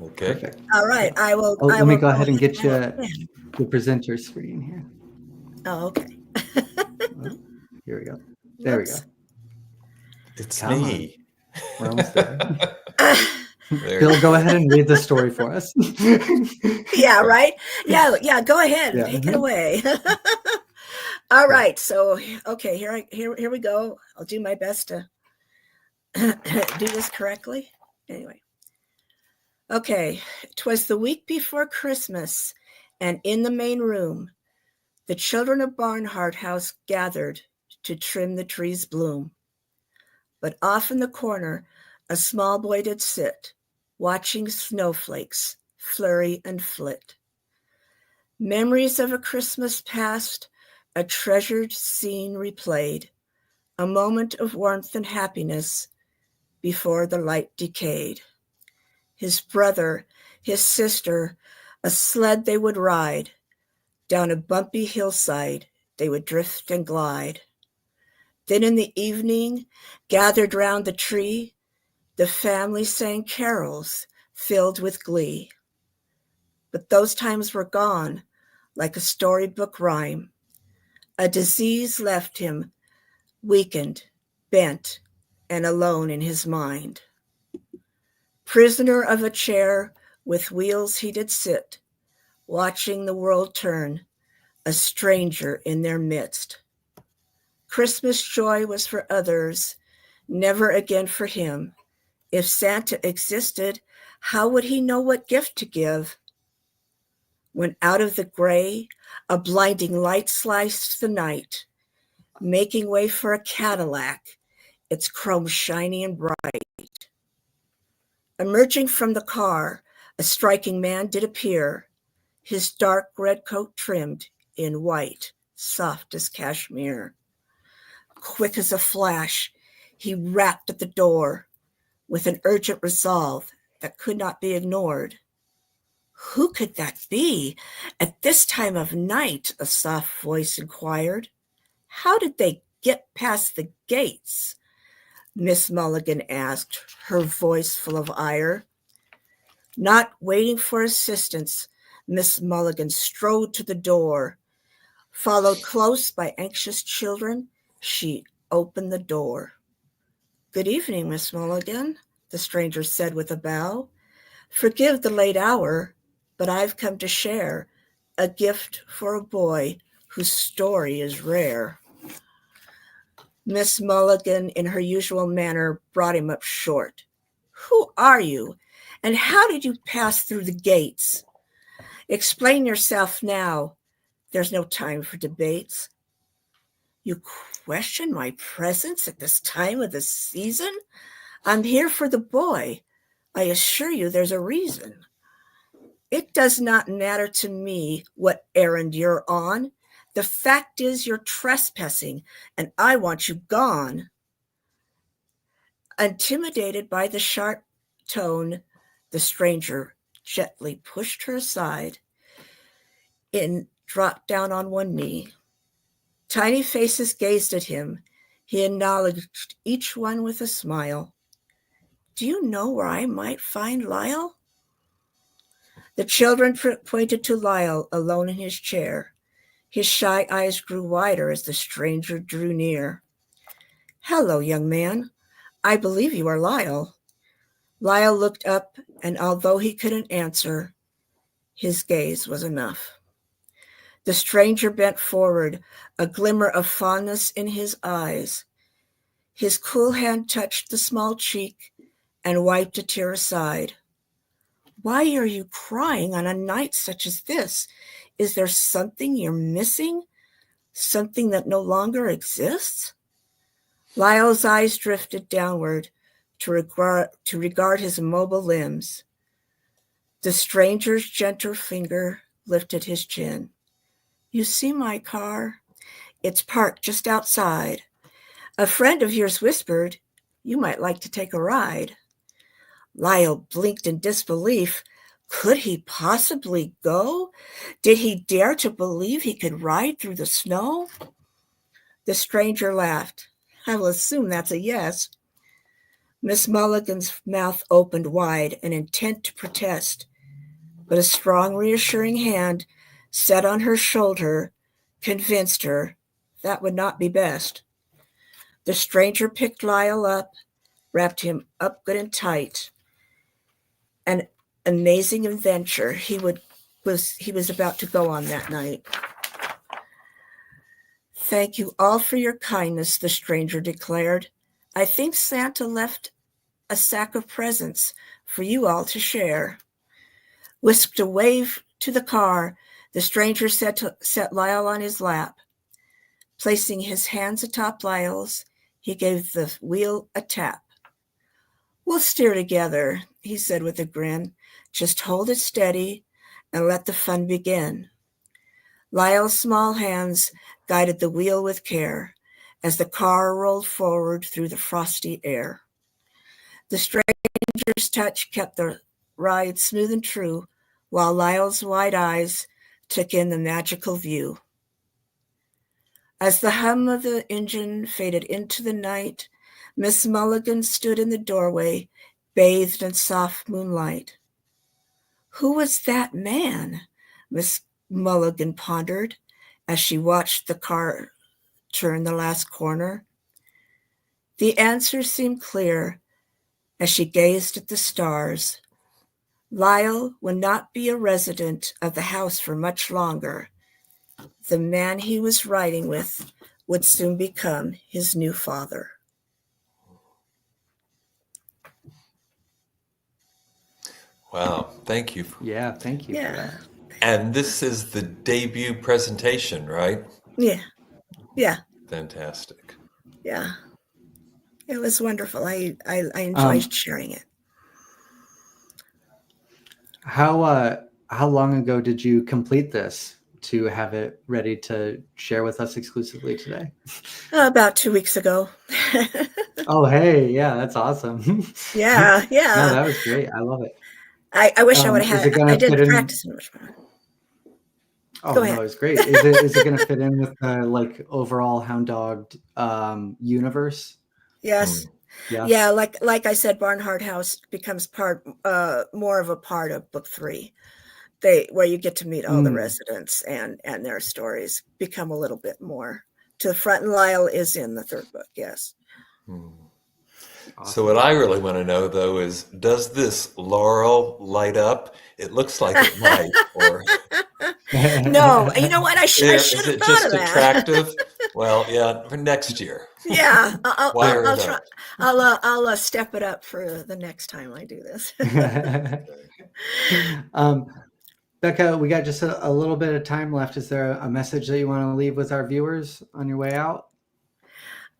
[SPEAKER 2] Okay.
[SPEAKER 3] Perfect.
[SPEAKER 6] All right.
[SPEAKER 3] Let me go ahead and get you the presenter screen here.
[SPEAKER 6] Oh, okay.
[SPEAKER 3] Here we go. There we go.
[SPEAKER 2] It's
[SPEAKER 3] Come
[SPEAKER 2] me.
[SPEAKER 3] We're almost there. Bill, go ahead and read the story for us.
[SPEAKER 6] Yeah, right? Yeah, go ahead.
[SPEAKER 3] Yeah.
[SPEAKER 6] Take it away. All right. So, okay, here we go. I'll do my best to do this correctly. Anyway. Okay. 'Twas the week before Christmas, and in the main room, the children of Barnhard House gathered to trim the tree's bloom. But off in the corner, a small boy did sit, watching snowflakes flurry and flit. Memories of a Christmas past, a treasured scene replayed, a moment of warmth and happiness before the light decayed. His brother, his sister, a sled they would ride, down a bumpy hillside they would drift and glide. Then in the evening, gathered round the tree, the family sang carols filled with glee. But those times were gone, like a storybook rhyme. A disease left him, weakened, bent, and alone in his mind. Prisoner of a chair, with wheels he did sit, watching the world turn, a stranger in their midst. Christmas joy was for others, never again for him. If Santa existed, how would he know what gift to give? When out of the gray, a blinding light sliced the night, making way for a Cadillac, its chrome shiny and bright. Emerging from the car, a striking man did appear, his dark red coat trimmed in white, soft as cashmere. Quick as a flash, he rapped at the door with an urgent resolve that could not be ignored. Who could that be at this time of night? A soft voice inquired. How did they get past the gates? Miss Mulligan asked, her voice full of ire. Not waiting for assistance, Miss Mulligan strode to the door. Followed close by anxious children, she opened the door. Good evening, Miss Mulligan, the stranger said with a bow. Forgive the late hour, but I've come to share a gift for a boy whose story is rare. Miss Mulligan, in her usual manner, brought him up short. Who are you, and how did you pass through the gates? Explain yourself now. There's no time for debates. You question my presence at this time of the season? I'm here for the boy. I assure you there's a reason. It does not matter to me what errand you're on. The fact is you're trespassing, and I want you gone. Intimidated by the sharp tone, the stranger gently pushed her aside.
[SPEAKER 9] and dropped down on one knee. Tiny faces gazed at him. He acknowledged each one with a smile. Do you know where I might find Lyle? The children pointed to Lyle alone in his chair. His shy eyes grew wider as the stranger drew near. Hello, young man. I believe you are Lyle. Lyle looked up, and although he couldn't answer, his gaze was enough. The stranger bent forward, a glimmer of fondness in his eyes. His cool hand touched the small cheek and wiped a tear aside. Why are you crying on a night such as this? Is there something you're missing? Something that no longer exists? Lyle's eyes drifted downward to regard his immobile limbs. The stranger's gentle finger lifted his chin. You see my car? It's parked just outside. A friend of yours whispered, you might like to take a ride. Lyle blinked in disbelief. Could he possibly go? Did he dare to believe he could ride through the snow? The stranger laughed. I will assume that's a yes. Miss Mulligan's mouth opened wide, an intent to protest, but a strong, reassuring hand set on her shoulder convinced her that would not be best. The stranger picked Lyle up, wrapped him up good and tight. An amazing adventure he was about to go on that night. Thank you all for your kindness, the stranger declared. I think Santa left a sack of presents for you all to share. Whisked away to the car, the stranger set Lyle on his lap. Placing his hands atop Lyle's, he gave the wheel a tap. We'll steer together, he said with a grin. Just hold it steady and let the fun begin. Lyle's small hands guided the wheel with care as the car rolled forward through the frosty air. The stranger's touch kept the ride smooth and true, while Lyle's wide eyes took in the magical view. As the hum of the engine faded into the night, Miss Mulligan stood in the doorway, bathed in soft moonlight. Who was that man? Miss Mulligan pondered as she watched the car turn the last corner. The answer seemed clear as she gazed at the stars. Lyle would not be a resident of the house for much longer. The man he was riding with would soon become his new father.
[SPEAKER 2] Wow, thank you.
[SPEAKER 3] Yeah, thank you for that.
[SPEAKER 2] And this is the debut presentation, right?
[SPEAKER 9] Yeah.
[SPEAKER 2] Fantastic.
[SPEAKER 9] Yeah. It was wonderful. I enjoyed sharing it.
[SPEAKER 3] How long ago did you complete this to have it ready to share with us exclusively today?
[SPEAKER 9] About 2 weeks ago.
[SPEAKER 3] Oh, hey, yeah, that's awesome.
[SPEAKER 9] Yeah.
[SPEAKER 3] No, that was great. I love it.
[SPEAKER 9] I wish I would have had. I didn't practice much more.
[SPEAKER 3] Oh, no, it's great. Is it going to fit in with the like overall Hound Dog universe?
[SPEAKER 9] Yes. Yeah. Like I said, Barnhart House becomes more of a part of book 3. Where you get to meet all the residents and their stories become a little bit more to the front. And Lyle is in the 3rd book. Yes.
[SPEAKER 2] Awesome. So what I really want to know, though, is does this laurel light up? It looks like it might. Or
[SPEAKER 9] no, you know what? I should have thought of that. Is it just
[SPEAKER 2] attractive? Well, yeah, for next year.
[SPEAKER 9] Yeah, I'll try. I'll step it up for the next time I do this.
[SPEAKER 3] Becca, we got just a little bit of time left. Is there a message that you want to leave with our viewers on your way out?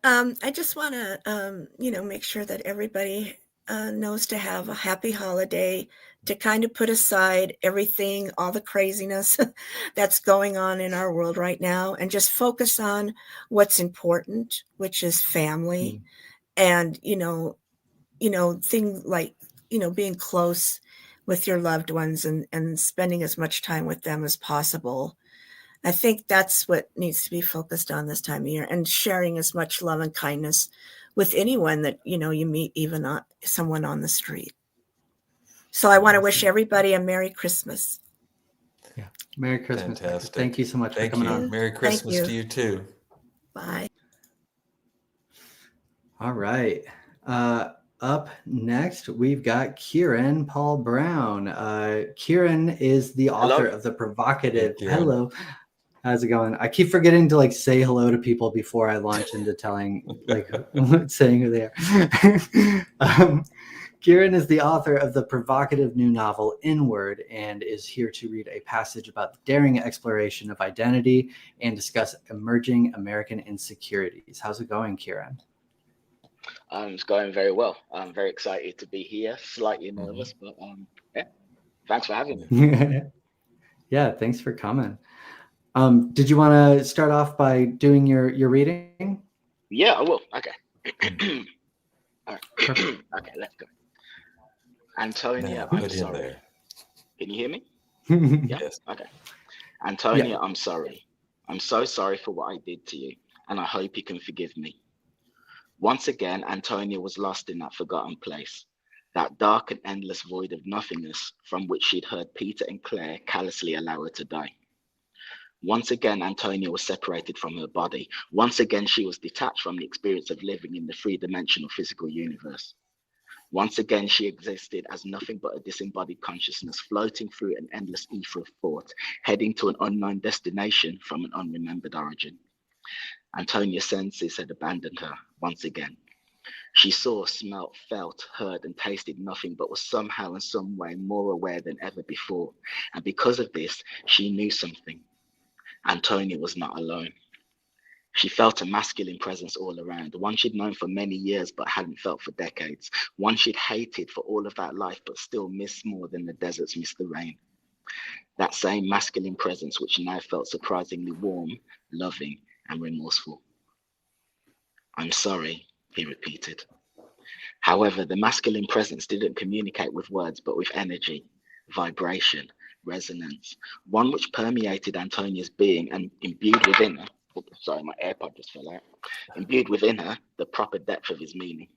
[SPEAKER 9] I just want to, make sure that everybody knows to have a happy holiday, to kind of put aside everything, all the craziness that's going on in our world right now, and just focus on what's important, which is family, and, things like, being close with your loved ones and spending as much time with them as possible. I think that's what needs to be focused on this time of year, and sharing as much love and kindness with anyone that, you meet, even someone on the street. So I want to wish everybody a Merry Christmas.
[SPEAKER 3] Yeah. Merry Christmas.
[SPEAKER 2] Fantastic.
[SPEAKER 3] Thank you so much for coming on.
[SPEAKER 2] Merry Christmas to you too.
[SPEAKER 9] Bye.
[SPEAKER 3] All right. Up next, we've got Kieran Paul Brown. Kieran is the author of the provocative.
[SPEAKER 2] Hey,
[SPEAKER 3] hello. How's it going? I keep forgetting to say hello to people before I launch into telling, saying who they are. Kieran is the author of the provocative new novel Inward, and is here to read a passage about the daring exploration of identity and discuss emerging American insecurities. How's it going, Kieran?
[SPEAKER 10] It's going very well. I'm very excited to be here. Slightly nervous, but yeah. Thanks for having
[SPEAKER 3] me. Yeah, thanks for coming. Did you want to start off by doing your reading?
[SPEAKER 10] Yeah, I will. Okay. All right. Okay, let's go. Antonia, I'm sorry. Can you hear me? Yeah? Yes. Okay. Antonia, I'm sorry. I'm so sorry for what I did to you, and I hope you can forgive me. Once again, Antonia was lost in that forgotten place, that dark and endless void of nothingness from which she'd heard Peter and Claire callously allow her to die. Once again, Antonia was separated from her body. Once again, she was detached from the experience of living in the three-dimensional physical universe. Once again, she existed as nothing but a disembodied consciousness floating through an endless ether of thought, heading to an unknown destination from an unremembered origin. Antonia's senses had abandoned her once again. She saw, smelt, felt, heard, and tasted nothing, but was somehow in some way more aware than ever before. And because of this, she knew something. Antonia was not alone. She felt a masculine presence all around, one she'd known for many years but hadn't felt for decades, one she'd hated for all of that life but still missed more than the deserts miss the rain. That same masculine presence which now felt surprisingly warm, loving, and remorseful. I'm sorry, he repeated. However, the masculine presence didn't communicate with words but with energy, vibration, resonance, one which permeated Antonia's being and imbued within her, sorry, my AirPod just fell out, imbued within her the proper depth of his meaning.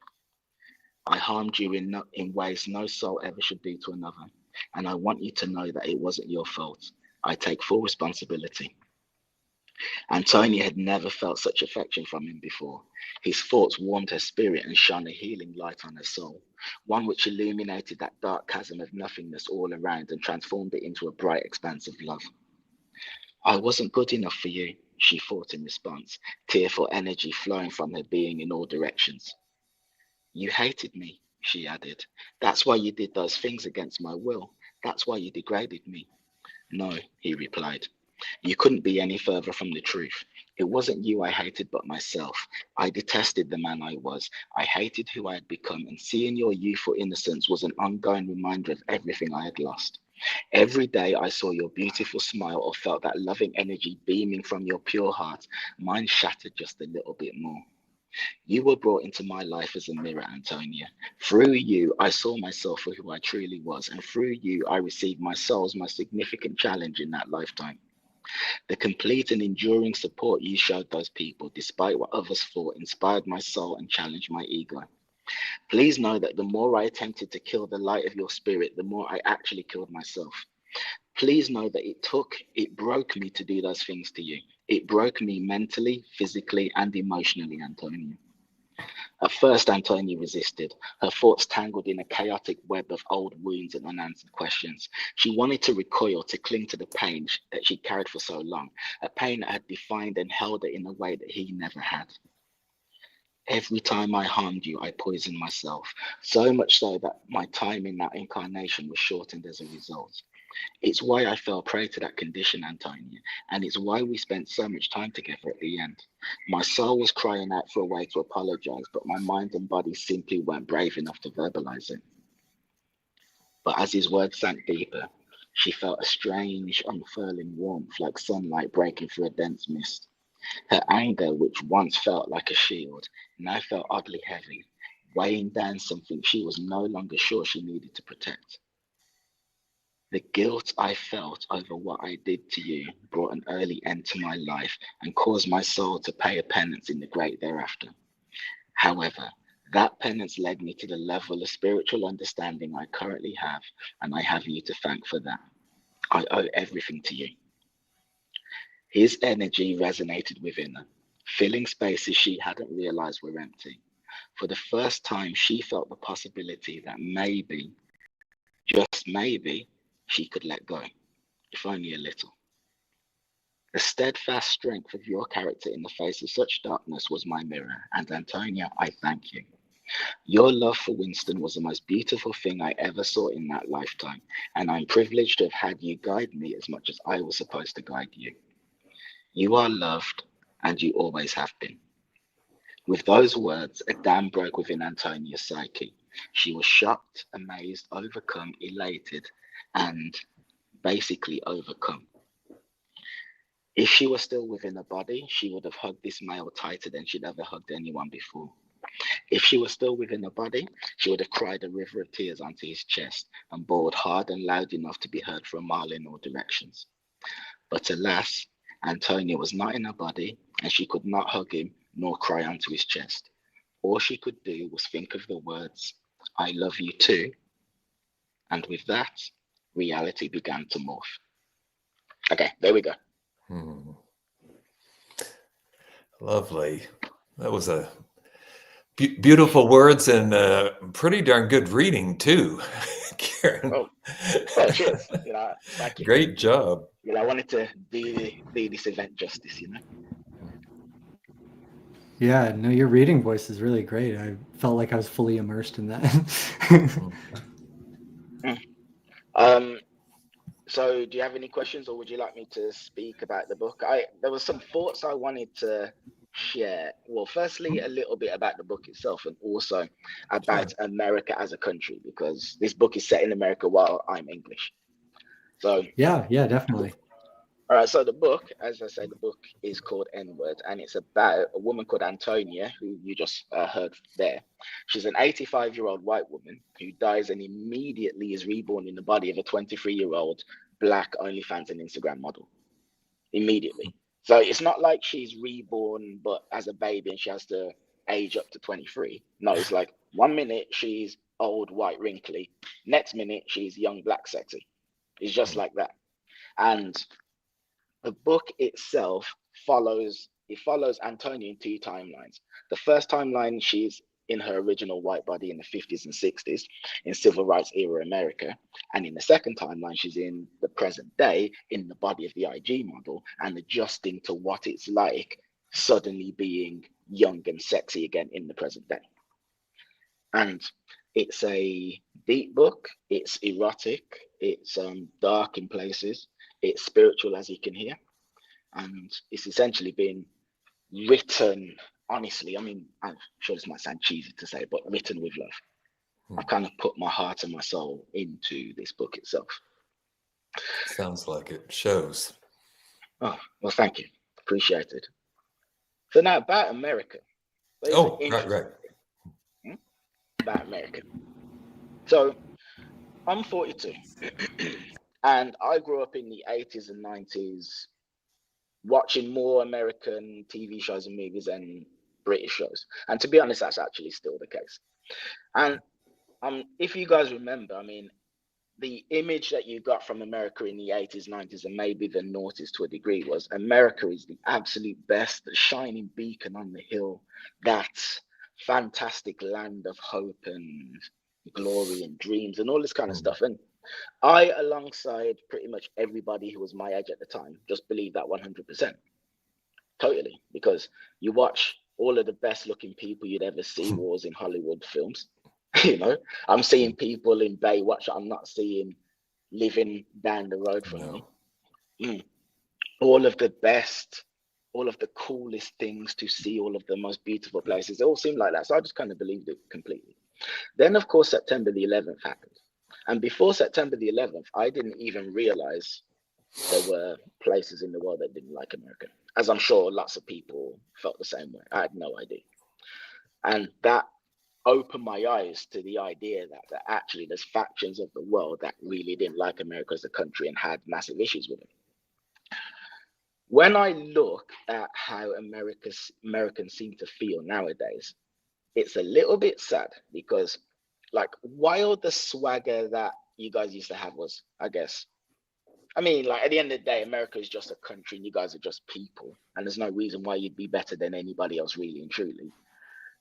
[SPEAKER 10] I harmed you in ways no soul ever should do to another, and I want you to know that it wasn't your fault. I take full responsibility. Antonia had never felt such affection from him before. His thoughts warmed her spirit and shone a healing light on her soul, one which illuminated that dark chasm of nothingness all around and transformed it into a bright expanse of love. I wasn't good enough for you, she thought in response, tearful energy flowing from her being in all directions. You hated me, she added. That's why you did those things against my will. That's why you degraded me. No, he replied. You couldn't be any further from the truth. It wasn't you I hated, but myself. I detested the man I was. I hated who I had become, and seeing your youthful innocence was an ongoing reminder of everything I had lost. Every day I saw your beautiful smile or felt that loving energy beaming from your pure heart, mine shattered just a little bit more. You were brought into my life as a mirror, Antonia. Through you, I saw myself for who I truly was, and through you, I received my soul's most significant challenge in that lifetime. The complete and enduring support you showed those people, despite what others thought, inspired my soul and challenged my ego. Please know that the more I attempted to kill the light of your spirit, the more I actually killed myself. Please know that it broke me to do those things to you. It broke me mentally, physically, and emotionally, Antonia. At first, Antonia resisted, her thoughts tangled in a chaotic web of old wounds and unanswered questions. She wanted to recoil, to cling to the pain that she carried for so long, a pain that had defined and held her in a way that he never had. Every time I harmed you, I poisoned myself, so much so that my time in that incarnation was shortened as a result. It's why I fell prey to that condition, Antonia, and it's why we spent so much time together at the end. My soul was crying out for a way to apologize, but my mind and body simply weren't brave enough to verbalize it. But as his words sank deeper, she felt a strange, unfurling warmth like sunlight breaking through a dense mist. Her anger, which once felt like a shield, now felt oddly heavy, weighing down something she was no longer sure she needed to protect. The guilt I felt over what I did to you brought an early end to my life and caused my soul to pay a penance in the great thereafter. However, that penance led me to the level of spiritual understanding I currently have, and I have you to thank for that. I owe everything to you. His energy resonated within her, filling spaces she hadn't realized were empty. For the first time, she felt the possibility that maybe, just maybe, she could let go, if only a little. The steadfast strength of your character in the face of such darkness was my mirror, and Antonia, I thank you. Your love for Winston was the most beautiful thing I ever saw in that lifetime, and I'm privileged to have had you guide me as much as I was supposed to guide you. You are loved, and you always have been. With those words, a dam broke within Antonia's psyche. She was shocked, amazed, overcome, elated, and basically overcome. If she was still within her body, she would have hugged this male tighter than she'd ever hugged anyone before. If she was still within her body, she would have cried a river of tears onto his chest and bawled hard and loud enough to be heard for a mile in all directions. But alas, Antonia was not in her body, and she could not hug him nor cry onto his chest. All she could do was think of the words, "I love you too." And with that, reality began to morph. Okay, there we go.
[SPEAKER 2] Lovely. That was a beautiful words and pretty darn good reading too, Karen.
[SPEAKER 10] Oh, cheers. Thank you.
[SPEAKER 2] Great job.
[SPEAKER 10] I wanted to do this event justice,
[SPEAKER 3] Yeah, no, your reading voice is really great. I felt like I was fully immersed in that.
[SPEAKER 10] So do you have any questions, or would you like me to speak about the book? There were some thoughts I wanted to share. Well, firstly, a little bit about the book itself, and also about America as a country, because this book is set in America while I'm English. So
[SPEAKER 3] yeah, definitely.
[SPEAKER 10] All right, so the book, as I say, the book is called N-Word, and it's about a woman called Antonia, who you just heard there. She's an 85-year-old white woman who dies and immediately is reborn in the body of a 23-year-old Black OnlyFans and Instagram model. Immediately. So it's not like she's reborn, but as a baby and she has to age up to 23. No, it's like 1 minute she's old, white, wrinkly. Next minute she's young, Black, sexy. It's just like that. And the book itself follows Antonia in 2 timelines. The first timeline, she's in her original white body in the 50s and 60s in civil rights era America. And in the second timeline, she's in the present day in the body of the IG model and adjusting to what it's like suddenly being young and sexy again in the present day. And it's a deep book, it's erotic, it's dark in places, it's spiritual, as you can hear, and it's essentially been written, honestly, I mean, I'm sure this might sound cheesy to say, but written with love. I've kind of put my heart and my soul into this book itself.
[SPEAKER 2] Sounds like it shows.
[SPEAKER 10] Oh, well, thank you. Appreciate it. So now about America.
[SPEAKER 2] Right.
[SPEAKER 10] About America. So I'm 42. And I grew up in the 80s and 90s watching more American TV shows and movies than British shows. And to be honest, that's actually still the case. And if you guys remember, I mean, the image that you got from America in the 80s, 90s, and maybe the noughties to a degree was America is the absolute best, the shining beacon on the hill, that fantastic land of hope and glory and dreams and all this kind of stuff. And I, alongside pretty much everybody who was my age at the time, just believe that 100%. Totally. Because you watch all of the best looking people you'd ever see wars in Hollywood films. I'm seeing people in Baywatch I'm not seeing living down the road from me. All of the best, all of the coolest things to see, all of the most beautiful places, they all seem like that. So I just kind of believed it completely. Then, of course, September the 11th happened. And before September the 11th, I didn't even realize there were places in the world that didn't like America, as I'm sure lots of people felt the same way. I had no idea. And that opened my eyes to the idea that actually there's factions of the world that really didn't like America as a country and had massive issues with it. When I look at how Americans seem to feel nowadays, it's a little bit sad because, like, while the swagger that you guys used to have was, I guess, I mean, like, at the end of the day, America is just a country and you guys are just people. And there's no reason why you'd be better than anybody else, really and truly.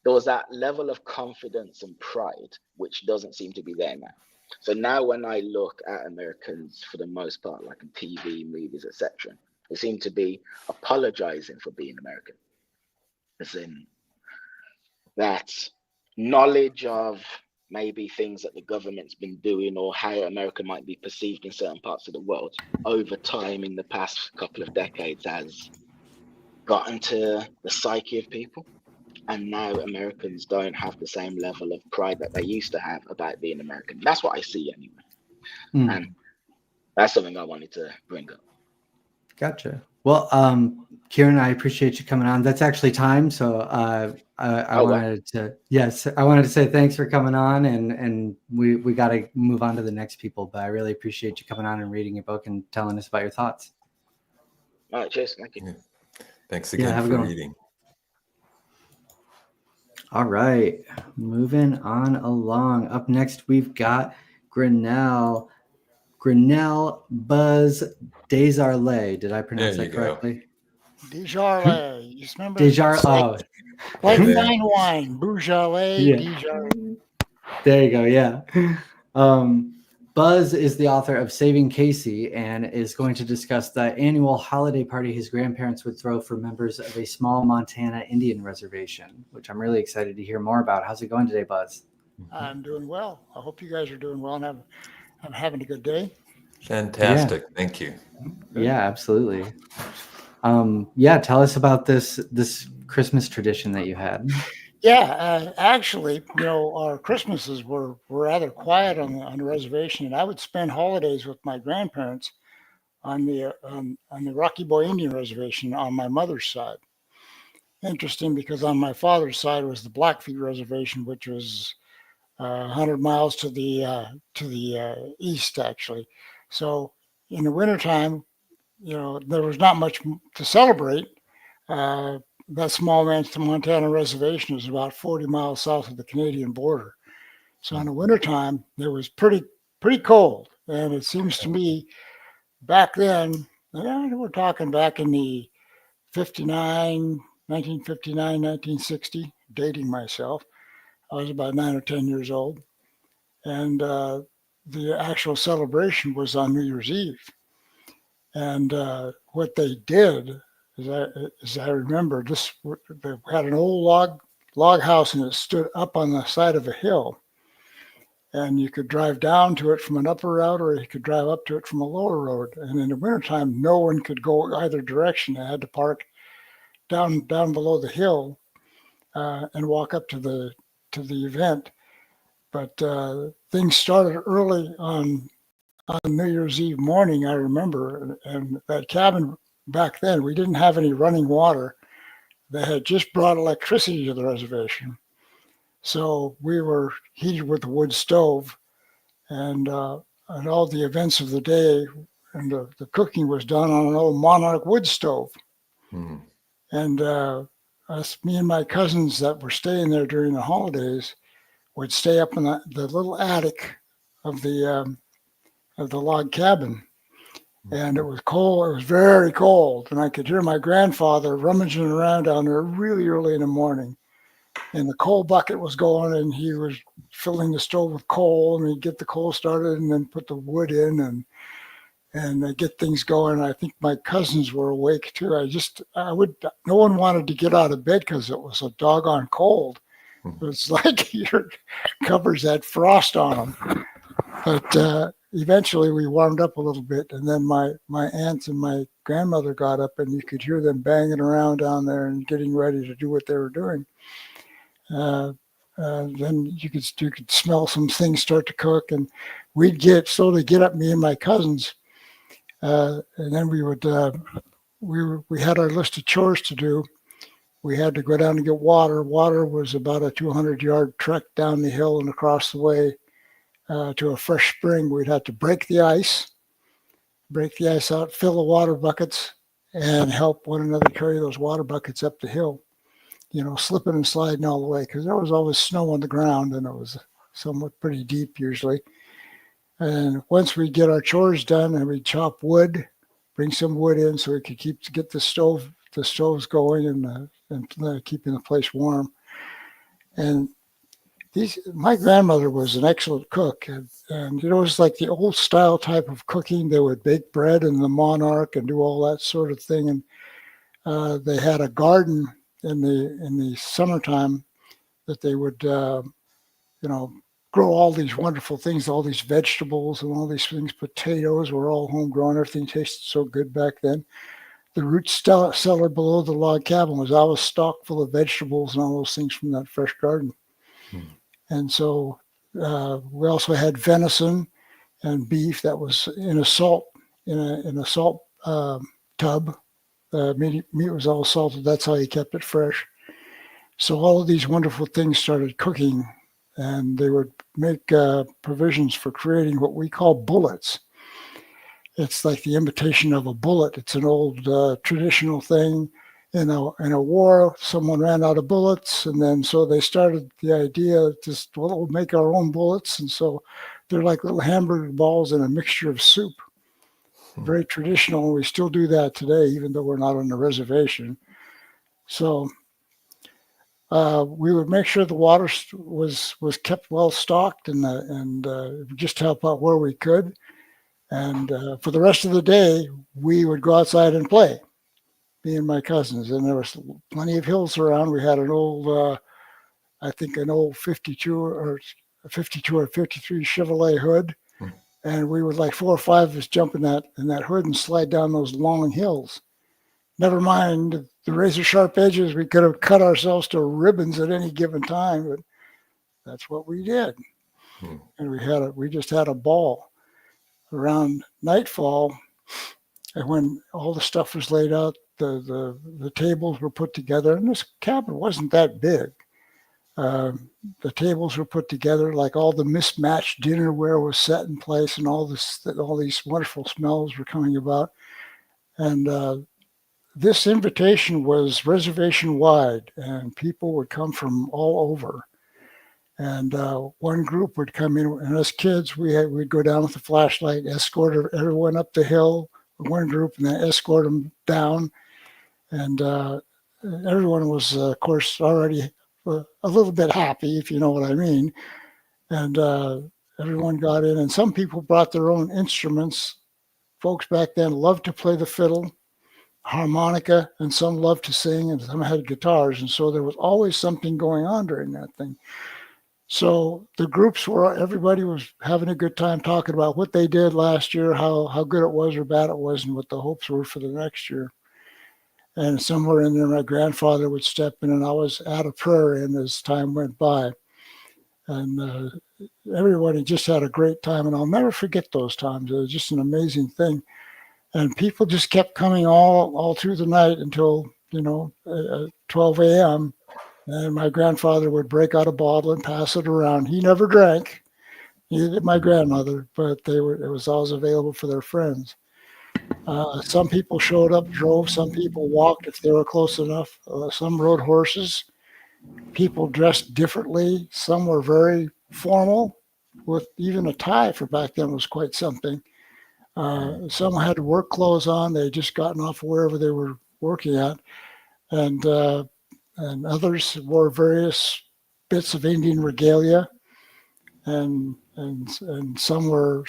[SPEAKER 10] There was that level of confidence and pride, which doesn't seem to be there now. So now when I look at Americans, for the most part, like in TV, movies, etc., they seem to be apologizing for being American. As in that knowledge of maybe things that the government's been doing or how America might be perceived in certain parts of the world over time in the past couple of decades has gotten to the psyche of people. And now Americans don't have the same level of pride that they used to have about being American. That's what I see anyway. And that's something I wanted to bring up.
[SPEAKER 3] Gotcha. Well, Kieran, I appreciate you coming on. That's actually time. So I wanted to say thanks for coming on, and we got to move on to the next people, but I really appreciate you coming on and reading your book and telling us about your thoughts.
[SPEAKER 10] All right, cheers. Thank you.
[SPEAKER 2] Thanks again for reading.
[SPEAKER 3] All right, moving on along. Up next, we've got Grinnell Buzz Desjardins. Did I pronounce that correctly?
[SPEAKER 11] Desjardins. You remember?
[SPEAKER 3] Desjardins.
[SPEAKER 11] Like fine wine. Beaujolais, Desjardins.
[SPEAKER 3] There you go. Yeah. Buzz is the author of Saving Casey and is going to discuss the annual holiday party his grandparents would throw for members of a small Montana Indian reservation, which I'm really excited to hear more about. How's it going today, Buzz?
[SPEAKER 11] I'm doing well. I hope you guys are doing well and I'm having a good day.
[SPEAKER 2] Fantastic. Yeah. Thank you.
[SPEAKER 3] Yeah, absolutely. Tell us about this Christmas tradition that you had.
[SPEAKER 11] Yeah, actually, our Christmases were rather quiet on the reservation, and I would spend holidays with my grandparents on the Rocky Boy Indian Reservation on my mother's side. Interesting, because on my father's side was the Blackfeet Reservation, which was 100 miles to the east, actually. So in the wintertime, there was not much to celebrate. That small Montana reservation is about 40 miles south of the Canadian border. So in the wintertime, it was pretty cold. And it seems to me back then, we're talking back in the 1959, 1960, dating myself. I was about 9 or 10 years old. And the actual celebration was on New Year's Eve. And what they did, as I remember, they had an old log house, and it stood up on the side of a hill. And you could drive down to it from an upper road, or you could drive up to it from a lower road. And in the wintertime, no one could go either direction. They had to park down below the hill and walk up to the event. But things started early on New Year's Eve morning, I remember, and that cabin back then, we didn't have any running water. They had just brought electricity to the reservation. So we were heated with a wood stove, and all the events of the day and the cooking was done on an old monarch wood stove. Mm. And me and my cousins that were staying there during the holidays would stay up in the little attic of the log cabin. And it was cold. It was very cold. And I could hear my grandfather rummaging around down there really early in the morning. And the coal bucket was going, and he was filling the stove with coal, and he'd get the coal started and then put the wood in and get things going. I think my cousins were awake too. No one wanted to get out of bed because it was so doggone cold. It was like your covers had frost on them. But eventually we warmed up a little bit, and then my aunts and my grandmother got up, and you could hear them banging around down there and getting ready to do what they were doing. Then you could smell some things start to cook, and we'd slowly get up, me and my cousins, and then we would we had our list of chores to do, we had to go down and get water. Water was about a 200-yard trek down the hill and across the way to a fresh spring. We'd have to break the ice out, fill the water buckets, and help one another carry those water buckets up the hill, slipping and sliding all the way, because there was always snow on the ground, and it was somewhat pretty deep usually. And once we get our chores done and we chop wood, bring some wood in so we could get the stoves going and keeping the place warm. And my grandmother was an excellent cook, and it was like the old style type of cooking. They would bake bread in the monarch and do all that sort of thing. And they had a garden in the summertime that they would grow all these wonderful things, all these vegetables and all these things. Potatoes were all homegrown. Everything tasted so good back then. The root cellar below the log cabin was always stocked full of vegetables and all those things from that fresh garden. And so we also had venison and beef that was in a salt tub. Meat was all salted. That's how you kept it fresh. So all of these wonderful things started cooking, and they would make provisions for creating what we call bullets. It's like the imitation of a bullet. It's an old traditional thing. In a war, someone ran out of bullets, and then so they started the idea we'll make our own bullets. And so they're like little hamburger balls in a mixture of soup. Very traditional. We still do that today, even though we're not on the reservation. So we would make sure the water was kept well stocked, and just help out where we could. And for the rest of the day, we would go outside and play, me and my cousins. And there was plenty of hills around. We had an old, I think an old 52 or 53 Chevrolet hood. And we would, like 4 or 5 of us, jump in that hood and slide down those long hills. Never mind the razor sharp edges. We could have cut ourselves to ribbons at any given time, but that's what we did. And we just had a ball. Around nightfall, and when all the stuff was laid out, the tables were put together, and this cabin wasn't that big. The tables were put together, like all the mismatched dinnerware was set in place, and all these wonderful smells were coming about. And this invitation was reservation wide, and people would come from all over. And one group would come in, and as kids, we'd go down with a flashlight, escort everyone up the hill, one group, and then escort them down. And everyone was, of course, already a little bit happy, if you know what I mean. And everyone got in, and some people brought their own instruments. Folks back then loved to play the fiddle, harmonica, and some loved to sing, and some had guitars. And so there was always something going on during that thing. So the groups everybody was having a good time talking about what they did last year, how good it was or bad it was, and what the hopes were for the next year. And somewhere in there, my grandfather would step in and always add a prayer in as time went by. And everybody just had a great time, and I'll never forget those times. It was just an amazing thing. And people just kept coming all through the night until, 12 a.m., and my grandfather would break out a bottle and pass it around. He never drank, neither did my grandmother, but it was always available for their friends. Some people showed up, drove. Some people walked if they were close enough. Some rode horses. People dressed differently. Some were very formal, with even a tie for back then was quite something. Some had work clothes on. They had just gotten off wherever they were working at. And others wore various bits of Indian regalia, and some were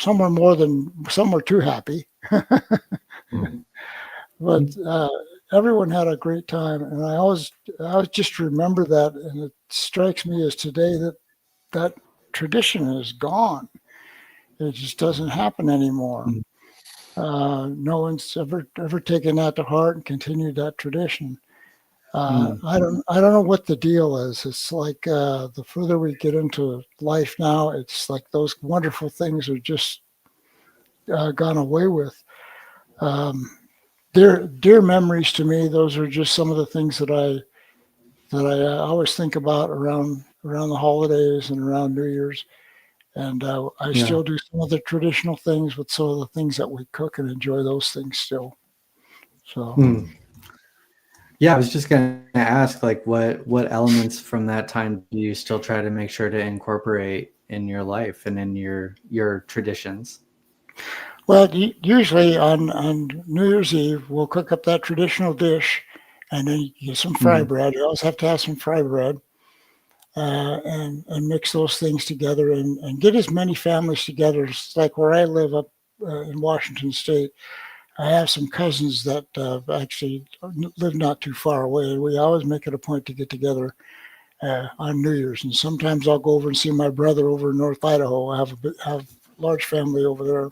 [SPEAKER 11] too happy. But everyone had a great time, and I always just remember that, and it strikes me as today that tradition is gone. It just doesn't happen anymore. No one's ever taken that to heart and continued that tradition. I don't know what the deal is. It's like the further we get into life now, it's like those wonderful things are just gone away with. Dear memories to me. Those are just some of the things that that I always think about around the holidays and around New Year's. And I still do some of the traditional things with some of the things that we cook and enjoy those things still. So.
[SPEAKER 3] Yeah, I was just going to ask, like, what elements from that time do you still try to make sure to incorporate in your life and in your traditions?
[SPEAKER 11] Well, usually on New Year's Eve, we'll cook up that traditional dish, and then you get some fry bread. You always have to have some fry bread, and mix those things together and get as many families together. It's like where I live up in Washington State. I have some cousins that actually live not too far away, and we always make it a point to get together on New Year's. And sometimes I'll go over and see my brother over in North Idaho. I have a large family over there.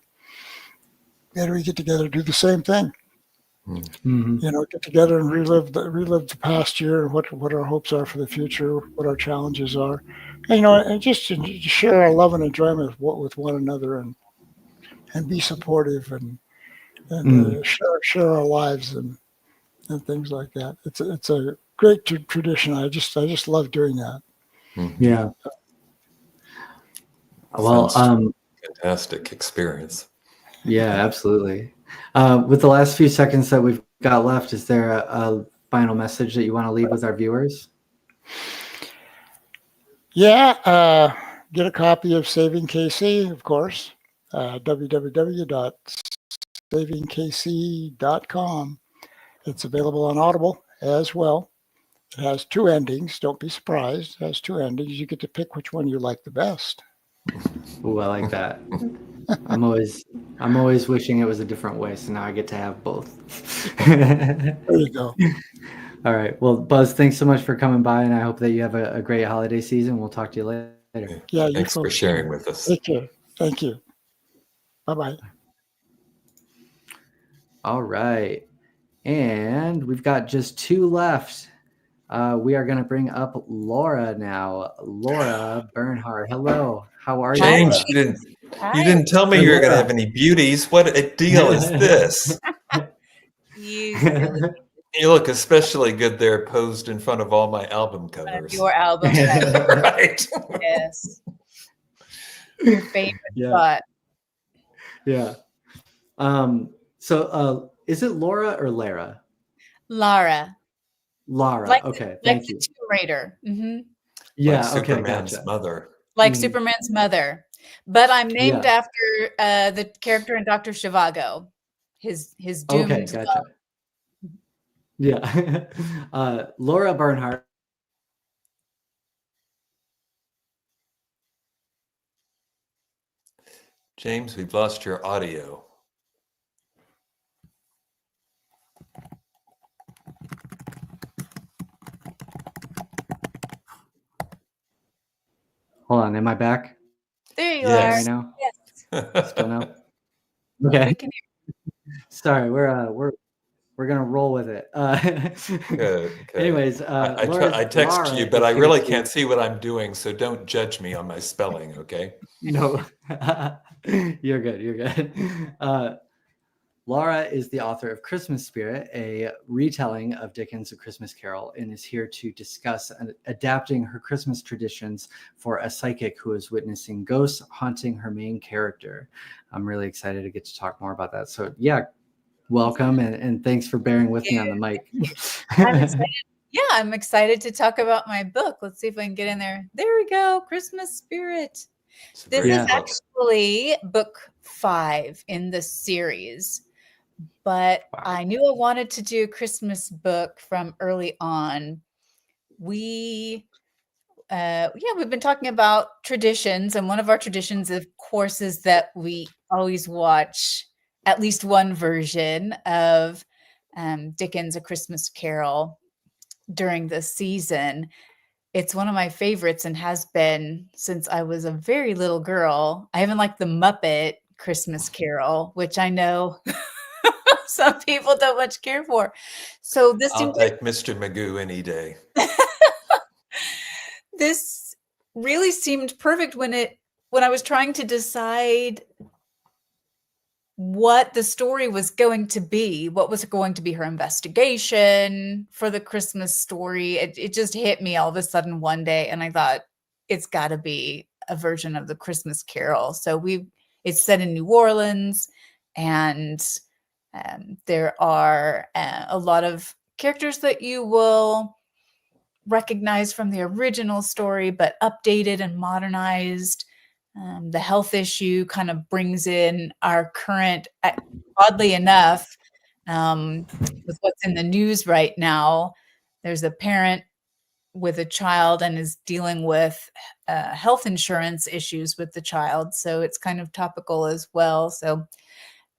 [SPEAKER 11] And we get together, do the same thing. You know, get together and relive the past year, what our hopes are for the future, what our challenges are, and, you know, and just to share our love and enjoyment with one another, and be supportive and share our lives and things like that. It's a great tradition. I just love doing that.
[SPEAKER 3] Yeah. Well,
[SPEAKER 2] fantastic experience.
[SPEAKER 3] Yeah, absolutely. With the last few seconds that we've got left, is there a final message that you want to leave with our viewers?
[SPEAKER 11] Yeah, get a copy of Saving KC, of course. www.savingkc.com. It's available on Audible as well. It has 2 endings. Don't be surprised. It has 2 endings. You get to pick which one you like the best.
[SPEAKER 3] Ooh, I like that. I'm always wishing it was a different way, so now I get to have both.
[SPEAKER 11] There you go.
[SPEAKER 3] All right. Well, Buzz, thanks so much for coming by, and I hope that you have a great holiday season. We'll talk to you later.
[SPEAKER 11] Yeah,
[SPEAKER 2] thanks for sharing with us.
[SPEAKER 11] Take care. Thank you. Bye-bye.
[SPEAKER 3] All right. And we've got just 2 left. We are going to bring up Laura now. Laura Bernhardt. Hello. How are you?
[SPEAKER 2] James, you didn't tell me you were going to have any beauties. What a deal is this?
[SPEAKER 12] You silly.
[SPEAKER 2] You look especially good there, posed in front of all my album covers.
[SPEAKER 12] Your album covers.
[SPEAKER 2] Right.
[SPEAKER 12] Yes. Your favorite spot.
[SPEAKER 3] Yeah. So is it Laura or Lara?
[SPEAKER 12] Lara.
[SPEAKER 3] Okay. Thank you.
[SPEAKER 12] The Tomb Raider. Mm-hmm.
[SPEAKER 3] Yeah.
[SPEAKER 2] Like
[SPEAKER 3] okay.
[SPEAKER 2] Superman's
[SPEAKER 3] Gotcha.
[SPEAKER 2] mother.
[SPEAKER 12] Like Superman's mother. But I'm named
[SPEAKER 3] Yeah.
[SPEAKER 12] after the character in Dr. Zhivago. His doomed
[SPEAKER 3] Okay. Gotcha.
[SPEAKER 12] love.
[SPEAKER 3] Yeah. Laura Bernhardt.
[SPEAKER 2] James, we've lost your audio.
[SPEAKER 3] Hold on. Am I back?
[SPEAKER 12] There you
[SPEAKER 2] Yes.
[SPEAKER 12] are.
[SPEAKER 3] Right now?
[SPEAKER 12] Yes.
[SPEAKER 3] Still no? Okay.
[SPEAKER 12] We can
[SPEAKER 3] Sorry. We're gonna roll with it.
[SPEAKER 2] Good.
[SPEAKER 3] Anyways,
[SPEAKER 2] I text
[SPEAKER 3] Laura
[SPEAKER 2] you, but
[SPEAKER 3] is
[SPEAKER 2] I
[SPEAKER 3] here
[SPEAKER 2] really
[SPEAKER 3] to-
[SPEAKER 2] can't see what I'm doing, so don't judge me on my spelling, okay?
[SPEAKER 3] No, you're good. You're good. Laura is the author of Christmas Spirit, a retelling of Dickens' A Christmas Carol, and is here to discuss adapting her Christmas traditions for a psychic who is witnessing ghosts haunting her main character. I'm really excited to get to talk more about that. So yeah, welcome, and thanks for bearing with me on the mic.
[SPEAKER 12] I'm excited. Yeah, I'm excited to talk about my book. Let's see if I can get in there. There we go. Christmas Spirit. This is actually book 5 in the series. But I knew I wanted to do a Christmas book from early on. We've been talking about traditions, and one of our traditions, of course, is that we always watch at least one version of Dickens' A Christmas Carol during the season. It's one of my favorites and has been since I was a very little girl. I even like the Muppet Christmas Carol, which I know some people don't much care for. So this
[SPEAKER 2] I'll take Mr. Magoo any day.
[SPEAKER 12] This really seemed perfect when I was trying to decide what the story was going to be, what was going to be her investigation for the Christmas story. It just hit me all of a sudden one day, and I thought it's got to be a version of the Christmas Carol. So it's set in New Orleans, and there are a lot of characters that you will recognize from the original story, but updated and modernized. The health issue kind of brings in our current, oddly enough, with what's in the news right now. There's a parent with a child and is dealing with health insurance issues with the child. So it's kind of topical as well. So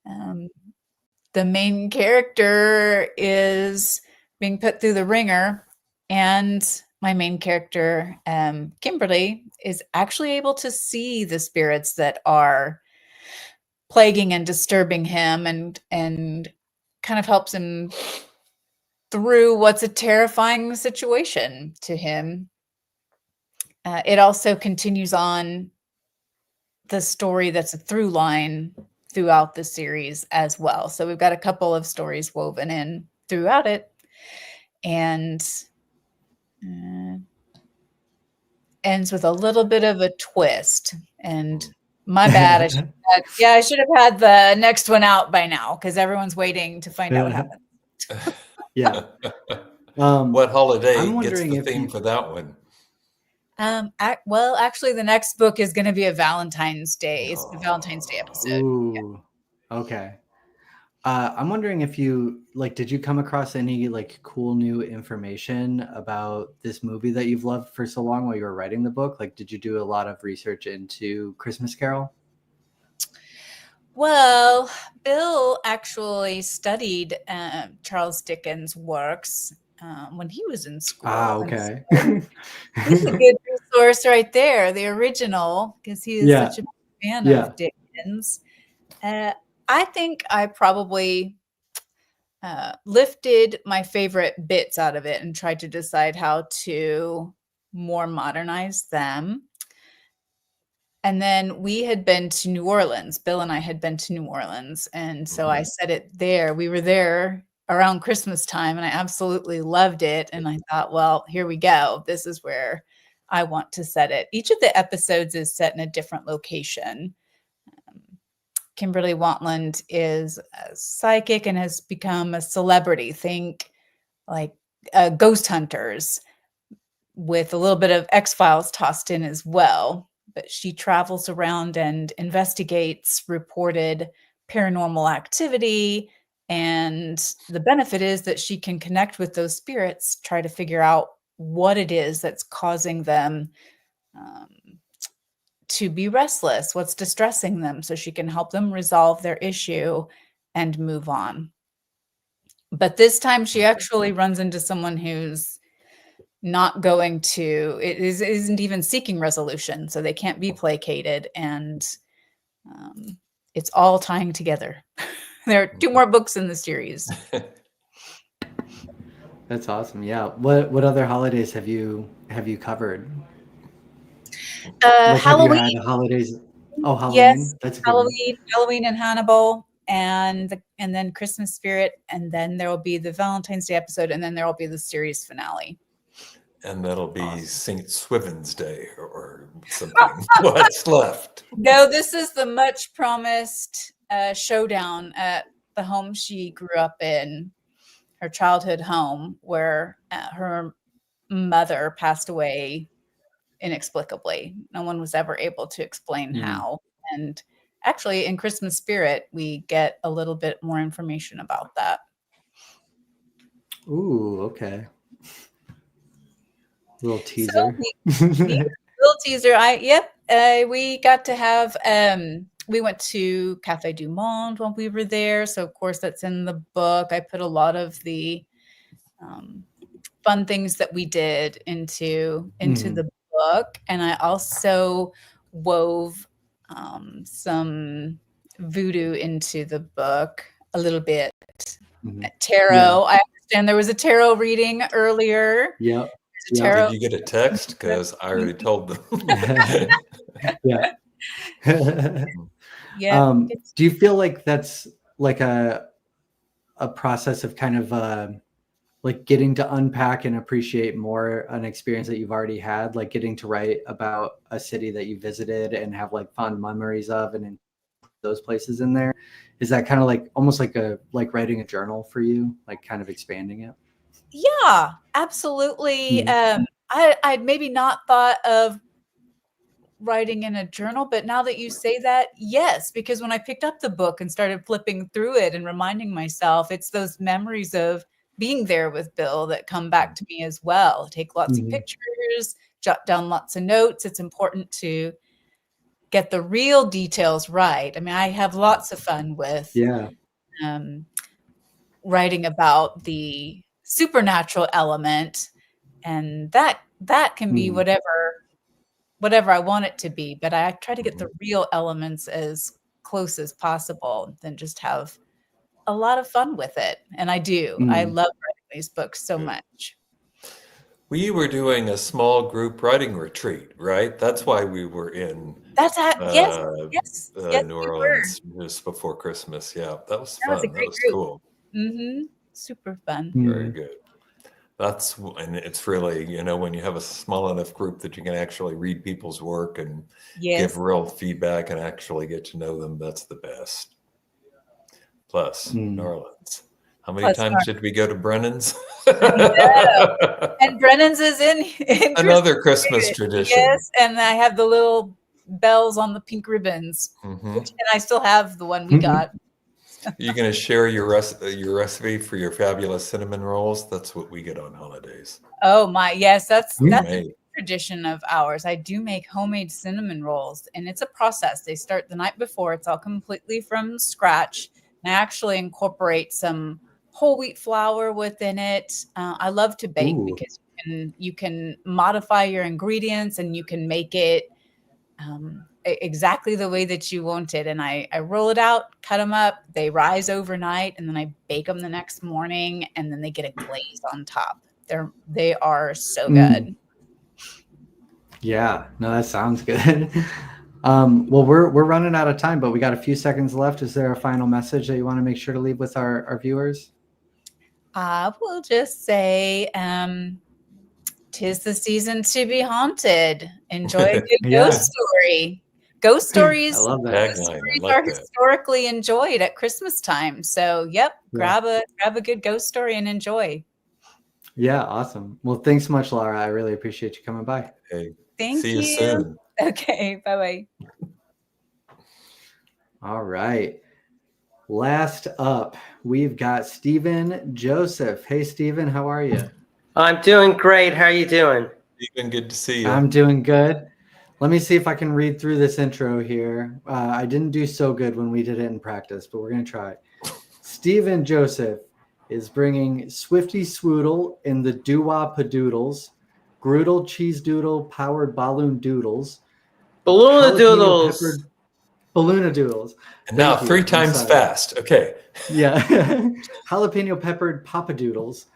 [SPEAKER 12] the main character is being put through the ringer, and my main character, Kimberly, is actually able to see the spirits that are plaguing and disturbing him, and kind of helps him through what's a terrifying situation to him. It also continues on the story that's a through line throughout the series as well. So we've got a couple of stories woven in throughout it, and ends with a little bit of a twist. And my bad. I should have had the next one out by now, because everyone's waiting to find out what happens.
[SPEAKER 3] Yeah.
[SPEAKER 2] What holiday
[SPEAKER 3] I'm
[SPEAKER 2] gets
[SPEAKER 3] wondering
[SPEAKER 2] the
[SPEAKER 3] if
[SPEAKER 2] theme
[SPEAKER 3] you-
[SPEAKER 2] for that one?
[SPEAKER 12] Well, actually, the next book is going to be a Valentine's Day. It's the Valentine's Day episode.
[SPEAKER 3] Ooh, okay. I'm wondering if you did you come across any cool new information about this movie that you've loved for so long while you were writing the book? Like, did you do a lot of research into Christmas Carol?
[SPEAKER 12] Well, Bill actually studied Charles Dickens' works when he was in school.
[SPEAKER 3] Okay.
[SPEAKER 12] So he's a good resource right there, the original, because he is such a big fan of Dickens. I think I probably lifted my favorite bits out of it and tried to decide how to more modernize them. And then we had been to New Orleans. Bill and I had been to New Orleans. And so I set it there. We were there around Christmas time, and I absolutely loved it. And I thought, well, here we go. This is where I want to set it. Each of the episodes is set in a different location. Kimberly Wantland is a psychic and has become a celebrity. Think like Ghost Hunters, with a little bit of X-Files tossed in as well. But she travels around and investigates reported paranormal activity. And the benefit is that she can connect with those spirits, try to figure out what it is that's causing them to be restless, what's distressing them, so she can help them resolve their issue and move on. But this time she actually runs into someone who's not going to, isn't even seeking resolution, so they can't be placated, and it's all tying together. There are 2 more books in the series.
[SPEAKER 3] That's awesome. Yeah. What other holidays have you covered?
[SPEAKER 12] Halloween.
[SPEAKER 3] Have you had holidays? Oh, Halloween.
[SPEAKER 12] Yes,
[SPEAKER 3] That's a good one.
[SPEAKER 12] Halloween and Hannibal, and then Christmas Spirit, and then there will be the Valentine's Day episode, and then there will be the series finale.
[SPEAKER 2] And that'll be St. Swithin's Day or something. What's left?
[SPEAKER 12] No, this is the much promised showdown at the home she grew up in, her childhood home, where her mother passed away inexplicably. No one was ever able to explain how. And actually, in Christmas Spirit, we get a little bit more information about that.
[SPEAKER 3] Ooh, okay. Little teaser.
[SPEAKER 12] Little teaser. We got to have we went to Cafe Du Monde when we were there. So of course that's in the book. I put a lot of the fun things that we did into the book. And I also wove some voodoo into the book a little bit. Tarot. Yeah. I understand there was a tarot reading earlier.
[SPEAKER 3] Yep.
[SPEAKER 2] Did you get a text? Because I already told them.
[SPEAKER 3] Yeah.
[SPEAKER 12] Yeah.
[SPEAKER 3] Do you feel like that's like a process of kind of like getting to unpack and appreciate more an experience that you've already had, like getting to write about a city that you visited and have like fond memories of, and in those places in there? Is that kind of like almost like writing a journal for you, like kind of expanding it?
[SPEAKER 12] Yeah, absolutely. I'd maybe not thought of writing in a journal, but now that you say that, yes, because when I picked up the book and started flipping through it and reminding myself, it's those memories of being there with Bill that come back to me as well. Take lots of pictures, jot down lots of notes. It's important to get the real details right. I mean, I have lots of fun with writing about the supernatural element, and that can be whatever I want it to be, but I try to get the real elements as close as possible, then just have a lot of fun with it. And I do. I love writing these books so much.
[SPEAKER 2] We were doing a small group writing retreat, right? That's why we were in
[SPEAKER 12] yes,
[SPEAKER 2] New Orleans just before Christmas. Yeah, that was fun. That was cool.
[SPEAKER 12] Super fun.
[SPEAKER 2] Very good. And it's really, when you have a small enough group that you can actually read people's work and give real feedback and actually get to know them, that's the best. Plus, New Orleans. How many times did we go to Brennan's?
[SPEAKER 12] And Brennan's is in
[SPEAKER 2] another Christmas tradition.
[SPEAKER 12] Yes, and I have the little bells on the pink ribbons, and I still have the one we got.
[SPEAKER 2] You're going to share your recipe for your fabulous cinnamon rolls? That's what we get on holidays.
[SPEAKER 12] Oh my, yes, that's a tradition of ours. I do make homemade cinnamon rolls, and it's a process. They start the night before. It's all completely from scratch. And I actually incorporate some whole wheat flour within it. I love to bake because you can modify your ingredients and you can make it exactly the way that you want it. And I roll it out, cut them up, they rise overnight, and then I bake them the next morning, and then they get a glaze on top. They are so good.
[SPEAKER 3] Yeah, no, that sounds good. Well, we're running out of time, but we got a few seconds left. Is there a final message that you want to make sure to leave with our viewers?
[SPEAKER 12] I will just say, 'tis the season to be haunted. Enjoy a good ghost story. Ghost stories,
[SPEAKER 3] I love that.
[SPEAKER 12] Ghost stories are historically enjoyed at Christmas time. So, grab a good ghost story and enjoy.
[SPEAKER 3] Yeah, awesome. Well, thanks so much, Laura. I really appreciate you coming by.
[SPEAKER 2] Hey,
[SPEAKER 12] thank you.
[SPEAKER 2] See you soon.
[SPEAKER 12] Okay, bye-bye.
[SPEAKER 3] All right. Last up, we've got Stephen Joseph. Hey, Stephen, how are you?
[SPEAKER 13] I'm doing great. How are you doing?
[SPEAKER 2] Stephen, good to see you.
[SPEAKER 3] I'm doing good. Let me see if I can read through this intro here. I didn't do so good when we did it in practice, but we're going to try. Stephen Joseph is bringing Swifty Swoodle in the Doo-Wah Padoodles, Groodle Cheese Doodle Powered Balloon Doodles,
[SPEAKER 13] Balloon-a-doodles.
[SPEAKER 3] Balloon-a-doodles.
[SPEAKER 2] And now 3 times fast. Okay.
[SPEAKER 3] Yeah. Jalapeno Peppered Papadoodles.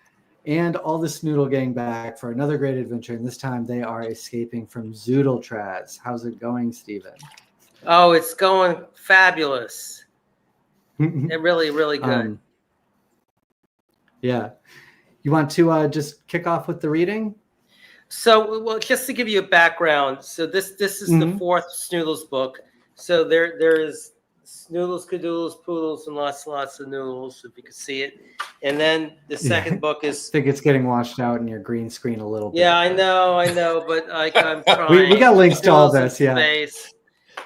[SPEAKER 3] And all the Snoodle Gang back for another great adventure. And this time they are escaping from Zoodletraz. How's it going, Stephen?
[SPEAKER 13] Oh, it's going fabulous. It really, really good.
[SPEAKER 3] Yeah. You want to just kick off with the reading?
[SPEAKER 13] So, well, just to give you a background. So this is the 4th Snoodles book. So there is Snoodles, Cadoodles, Poodles, and lots of noodles, if you can see it. And then the second book is...
[SPEAKER 3] I think it's getting washed out in your green screen a little bit.
[SPEAKER 13] Yeah, I know, but I'm trying.
[SPEAKER 3] we got links to all this, yeah.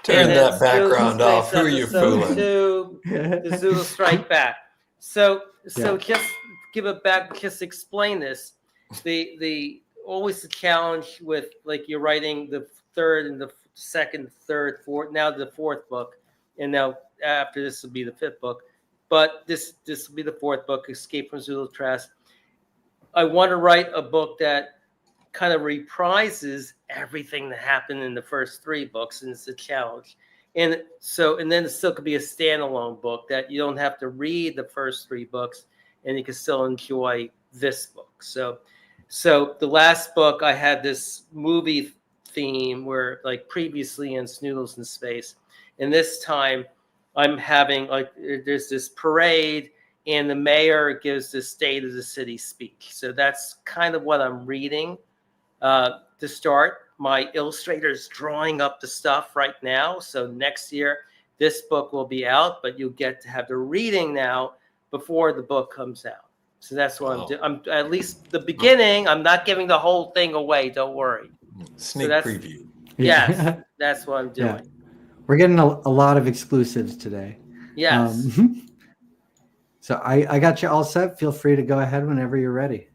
[SPEAKER 2] Turn that background off. Who are you fooling?
[SPEAKER 13] The Zoodle Strike Back. So just give it back, just explain this. Always the challenge with, like, you're writing the 3rd and the 2nd, 3rd, 4th, now the 4th book. And now after this will be the 5th book, but this will be the 4th book, Escape from Zoodletraz. I want to write a book that kind of reprises everything that happened in the first 3 books, and it's a challenge. And then it still could be a standalone book that you don't have to read the first 3 books, and you can still enjoy this book. So the last book I had this movie theme where, like previously in Snoodles in Space. And this time I'm having there's this parade, and the mayor gives the state of the city speech. So that's kind of what I'm reading to start. My illustrator's drawing up the stuff right now. So next year, this book will be out, but you'll get to have the reading now before the book comes out. So that's what I'm doing. I'm at least the beginning. I'm not giving the whole thing away. Don't worry.
[SPEAKER 2] Sneak preview.
[SPEAKER 13] Yes, that's what I'm doing.
[SPEAKER 3] Yeah. We're getting a lot of exclusives today.
[SPEAKER 13] Yes.
[SPEAKER 3] So I got you all set. Feel free to go ahead whenever you're ready.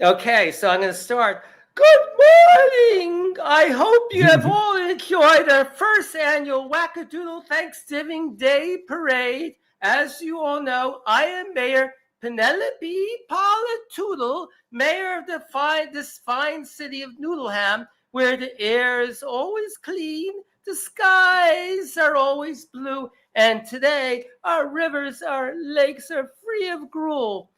[SPEAKER 13] Okay, so I'm going to start. Good morning. I hope you have all enjoyed our first annual Wackadoodle Thanksgiving Day Parade. As you all know, I am Mayor Penelope Politoodle, mayor of this fine city of Noodleham, where the air is always clean, the skies are always blue, and today our rivers, our lakes are free of gruel.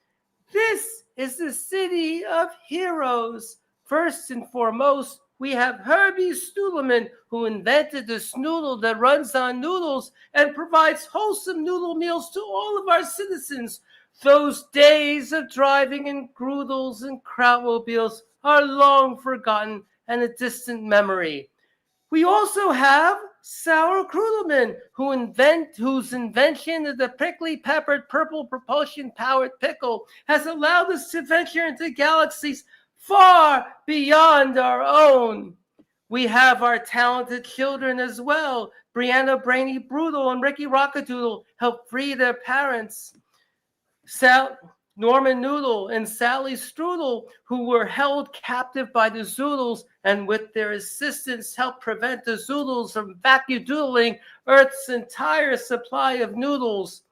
[SPEAKER 13] This is the city of heroes. First and foremost, we have Herbie Stoodleman, who invented the snoodle that runs on noodles and provides wholesome noodle meals to all of our citizens. Those days of driving in Groodles and Krautmobiles are long forgotten and a distant memory. We also have Sour Kroodleman, whose invention of the prickly peppered purple propulsion powered pickle has allowed us to venture into galaxies far beyond our own. We have our talented children as well. Brianna Brainy Brutal and Ricky Rockadoodle help free their parents. Norman Noodle and Sally Strudel, who were held captive by the Zoodles, and with their assistance helped prevent the Zoodles from vacudoodling Earth's entire supply of noodles.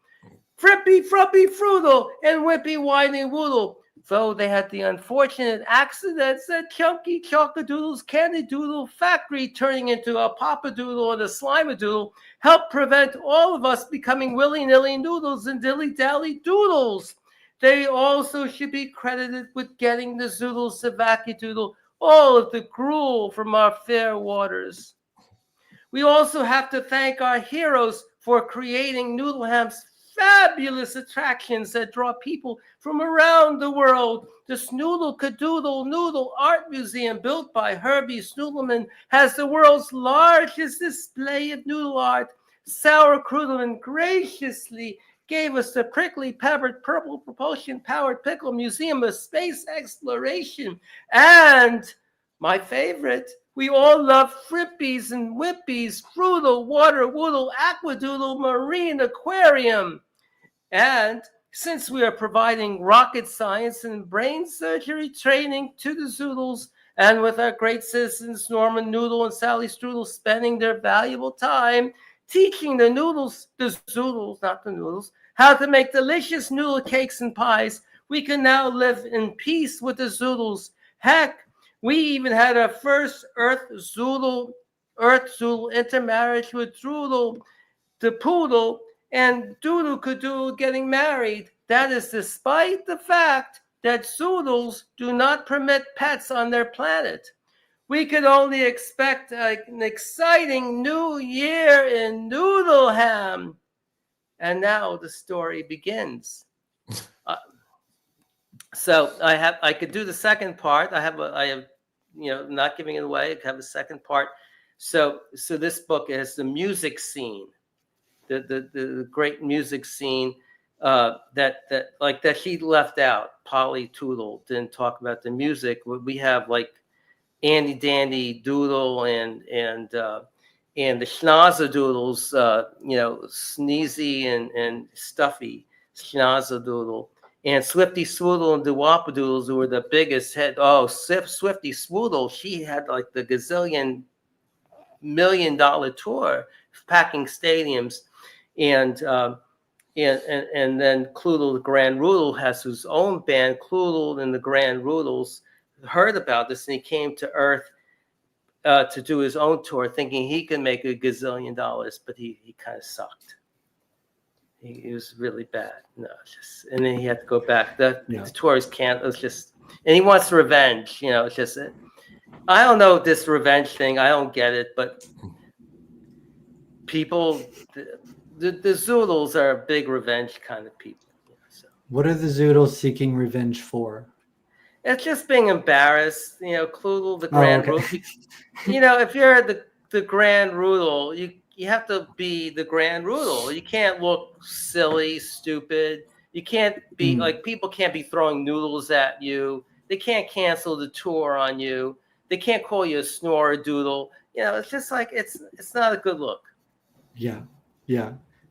[SPEAKER 13] Frippy Fruppy Fruddle and Whippy Whiny Woodle, though they had the unfortunate accidents at Chunky Chockadoodle's Candy Doodle factory turning into a Papadoodle and a Slimadoodle, helped prevent all of us becoming willy-nilly noodles and dilly-dally doodles. They also should be credited with getting the Zoodles to vacudoodle all of the gruel from our fair waters. We also have to thank our heroes for creating Noodleham's fabulous attractions that draw people from around the world. The Snoodle Cadoodle Noodle Art Museum, built by Herbie Snoodleman, has the world's largest display of noodle art. Sour Kroodleman graciously gave us the prickly peppered purple propulsion powered pickle museum of space exploration. And my favorite, we all love Frippies and Whippies, Fruddle, Water Woodle, Aquadoodle, Marine Aquarium. And since we are providing rocket science and brain surgery training to the Zoodles, and with our great citizens Norman Noodle and Sally Strudel spending their valuable time teaching the Zoodles, not the noodles, how to make delicious noodle cakes and pies, we can now live in peace with the Zoodles. Heck, we even had our first Earth Zoodle intermarriage with Droodle, the poodle, and Doodle Cadoodle getting married. That is despite the fact that Zoodles do not permit pets on their planet. We could only expect an exciting new year in Noodleham. And now the story begins. So I could do the second part. I have not giving it away. I have a second part. So this book is the music scene, the great music scene that he left out. Polly Toodle didn't talk about the music. We have like Andy Dandy Doodle and the Schnazadoodles, Sneezy and Stuffy Schnazadoodle, and Swifty Swoodle and the Wappadoodles, who were the biggest head. Oh, Swifty Swoodle, she had like the $1 million tour, packing stadiums, and then Cloodle the Grand Roodle has his own band. Cloodle and the Grand Roodles heard about this, and he came to Earth to do his own tour, thinking he could make $1 gazillion, but he kind of sucked. He was really bad. And then he had to go back. The tour is canceled. It's just, and he wants revenge. It's just, I don't know this revenge thing. I don't get it, but people, the Zoodles are big revenge kind of people. So.
[SPEAKER 3] What are the Zoodles seeking revenge for?
[SPEAKER 13] It's just being embarrassed. Cloodle, the Grand
[SPEAKER 3] okay.
[SPEAKER 13] Rudel. If you're the Grand Rudel, you have to be the Grand Rudel. You can't look silly, stupid. You can't be like, people can't be throwing noodles at you. They can't cancel the tour on you. They can't call you a snoradoodle. It's just like, it's not a good look.
[SPEAKER 3] Yeah.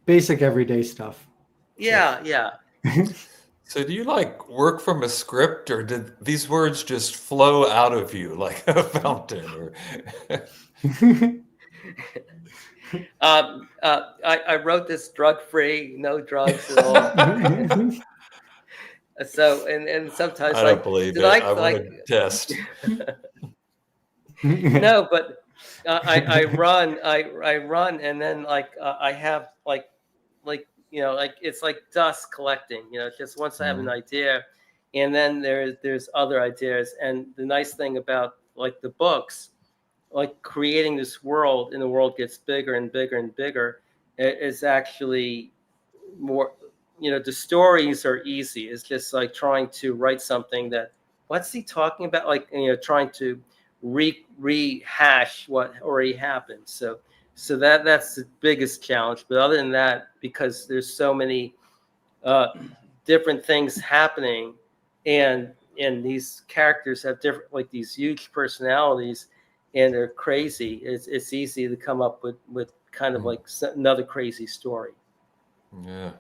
[SPEAKER 3] Basic everyday stuff.
[SPEAKER 13] Yeah.
[SPEAKER 2] So do you work from a script, or did these words just flow out of you like a fountain? Or
[SPEAKER 13] I wrote this drug-free, no drugs at all. So and sometimes
[SPEAKER 2] I don't believe it. I want to test.
[SPEAKER 13] No, but I run, and then I have it's like dust collecting. Just once I have an idea, and then there's other ideas. And the nice thing about the books, creating this world, and the world gets bigger and bigger and bigger, is actually more. The stories are easy. It's just trying to write something that, what's he talking about? Trying to rehash what already happened. So that's the biggest challenge. But other than that, because there's so many different things happening, and these characters have different, these huge personalities, and they're crazy, it's easy to come up with kind of another crazy story.
[SPEAKER 2] Yeah.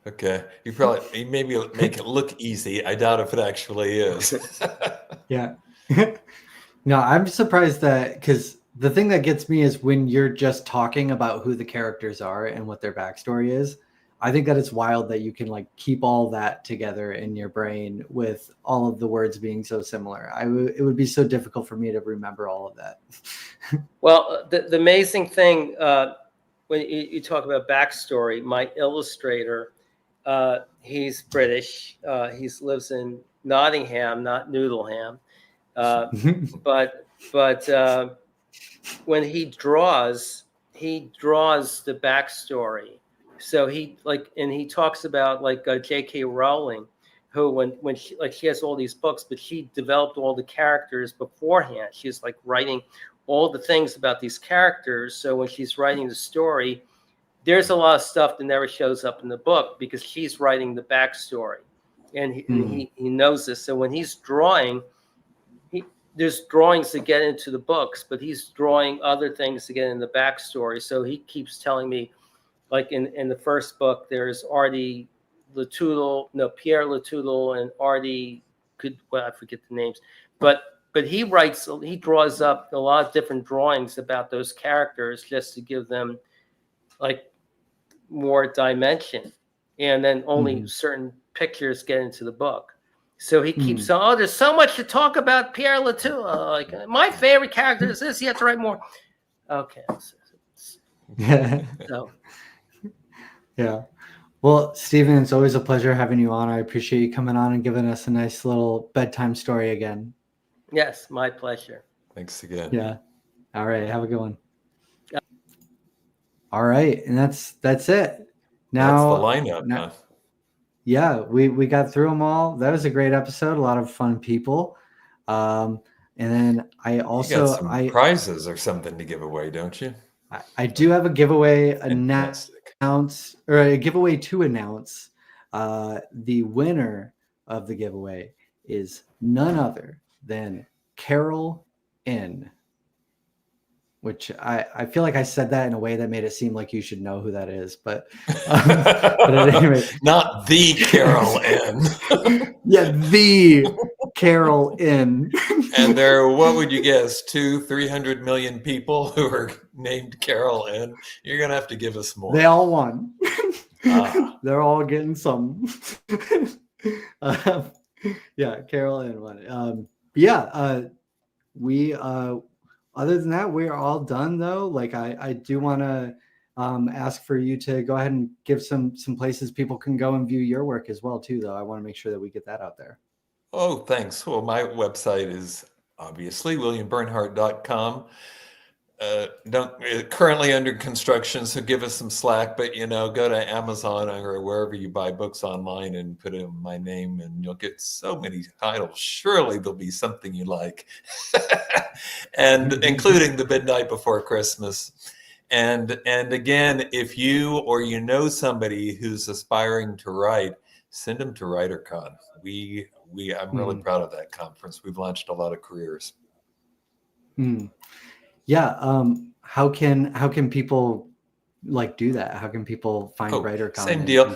[SPEAKER 2] Okay. You maybe make it look easy. I doubt if it actually is.
[SPEAKER 3] Yeah. No, I'm surprised that, because the thing that gets me is when you're just talking about who the characters are and what their backstory is. I think that it's wild that you can keep all that together in your brain with all of the words being so similar. It would be so difficult for me to remember all of that.
[SPEAKER 13] Well, the amazing thing, when you talk about backstory, my illustrator, he's British. He lives in Nottingham, not Noodleham. But when he draws the backstory. So he talks about J.K. Rowling, who when she has all these books, but she developed all the characters beforehand. She's writing all the things about these characters. So when she's writing the story, there's a lot of stuff that never shows up in the book because she's writing the backstory, and he knows this. So when he's drawing, there's drawings that get into the books, but he's drawing other things to get in the backstory. So he keeps telling me, in the first book, there's Pierre Latudel and Artie, I forget the names, but he draws up a lot of different drawings about those characters just to give them more dimension, and then only certain pictures get into the book. So he keeps saying, there's so much to talk about Pierre Latudel. My favorite character is this. You have to write more. Okay. So.
[SPEAKER 3] Yeah. Well, Stephen, it's always a pleasure having you on. I appreciate you coming on and giving us a nice little bedtime story again.
[SPEAKER 13] Yes, my pleasure.
[SPEAKER 2] Thanks again.
[SPEAKER 3] Yeah. All right. Have a good one. All right. And that's it. Now,
[SPEAKER 2] that's the lineup. Huh?
[SPEAKER 3] Yeah, we got through them all. That was a great episode. A lot of fun people. And then I also
[SPEAKER 2] you got some prizes or something to give away, don't you?
[SPEAKER 3] I do have a giveaway a giveaway to announce. The winner of the giveaway is none other than Carol N. Which I feel like I said that in a way that made it seem like you should know who that is, but at any rate,
[SPEAKER 2] not the Carol N.
[SPEAKER 3] Yeah, the Carol N.
[SPEAKER 2] And there are, what would you guess, 200-300 million people who are named Carol N. You're gonna have to give us more.
[SPEAKER 3] They all won. They're all getting some. Yeah, Carol N won. We. Other than that, we are all done, though. I do want to ask for you to go ahead and give some places people can go and view your work as well, too, though. I want to make sure that we get that out there.
[SPEAKER 2] Oh, thanks. Well, my website is obviously williambernhardt.com. currently under construction, so give us some slack. But go to Amazon or wherever you buy books online and put in my name, and you'll get so many titles. Surely there'll be something you like, and including The Midnight Before Christmas. And again, if you or somebody who's aspiring to write, send them to WriterCon. I'm really proud of that conference. We've launched a lot of careers.
[SPEAKER 3] Yeah. How can people do that? How can people find WriterCon?
[SPEAKER 2] Same deal.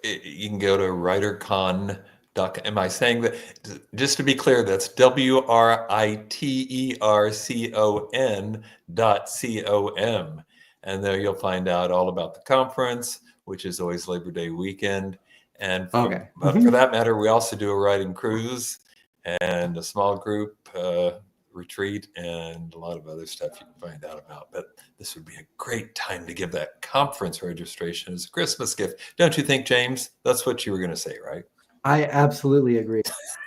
[SPEAKER 2] You can go to WriterCon. Am I saying that? Just to be clear, that's WRITERCON.com. And there you'll find out all about the conference, which is always Labor Day weekend. And but for that matter, we also do a writing cruise and a small group retreat and a lot of other stuff you can find out about. But this would be a great time to give that conference registration as a Christmas gift. Don't you think, James? That's what you were going to say, right?
[SPEAKER 3] I absolutely agree.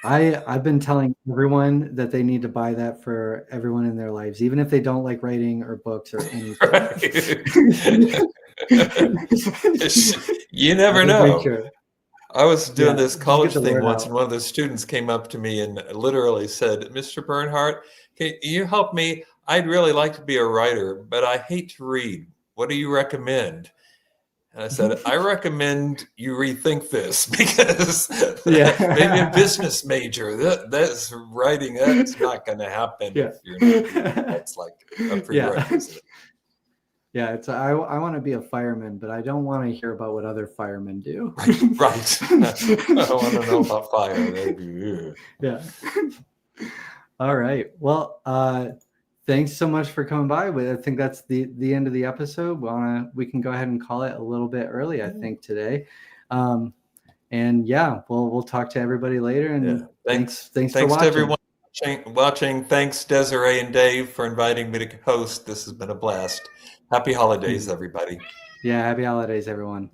[SPEAKER 3] I've been telling everyone that they need to buy that for everyone in their lives, even if they don't like writing or books or anything.
[SPEAKER 2] You never know. I was doing this college thing once, and one of the students came up to me and literally said, "Mr. Bernhardt, can you help me? I'd really like to be a writer, but I hate to read. What do you recommend?" And I said, "I recommend you rethink this, because maybe a business major, that's writing, that's not going to happen if you're not. That's like a prerequisite."
[SPEAKER 3] Yeah, I want to be a fireman, but I don't want to hear about what other firemen do.
[SPEAKER 2] Right. I don't want to know about fire.
[SPEAKER 3] Yeah. All right. Well, thanks so much for coming by. I think that's the end of the episode. We can go ahead and call it a little bit early, I think, today. And we'll talk to everybody later. And thanks for watching.
[SPEAKER 2] To everyone watching. Thanks, Desiree and Dave, for inviting me to host. This has been a blast. Happy holidays, everybody.
[SPEAKER 3] Yeah, happy holidays, everyone.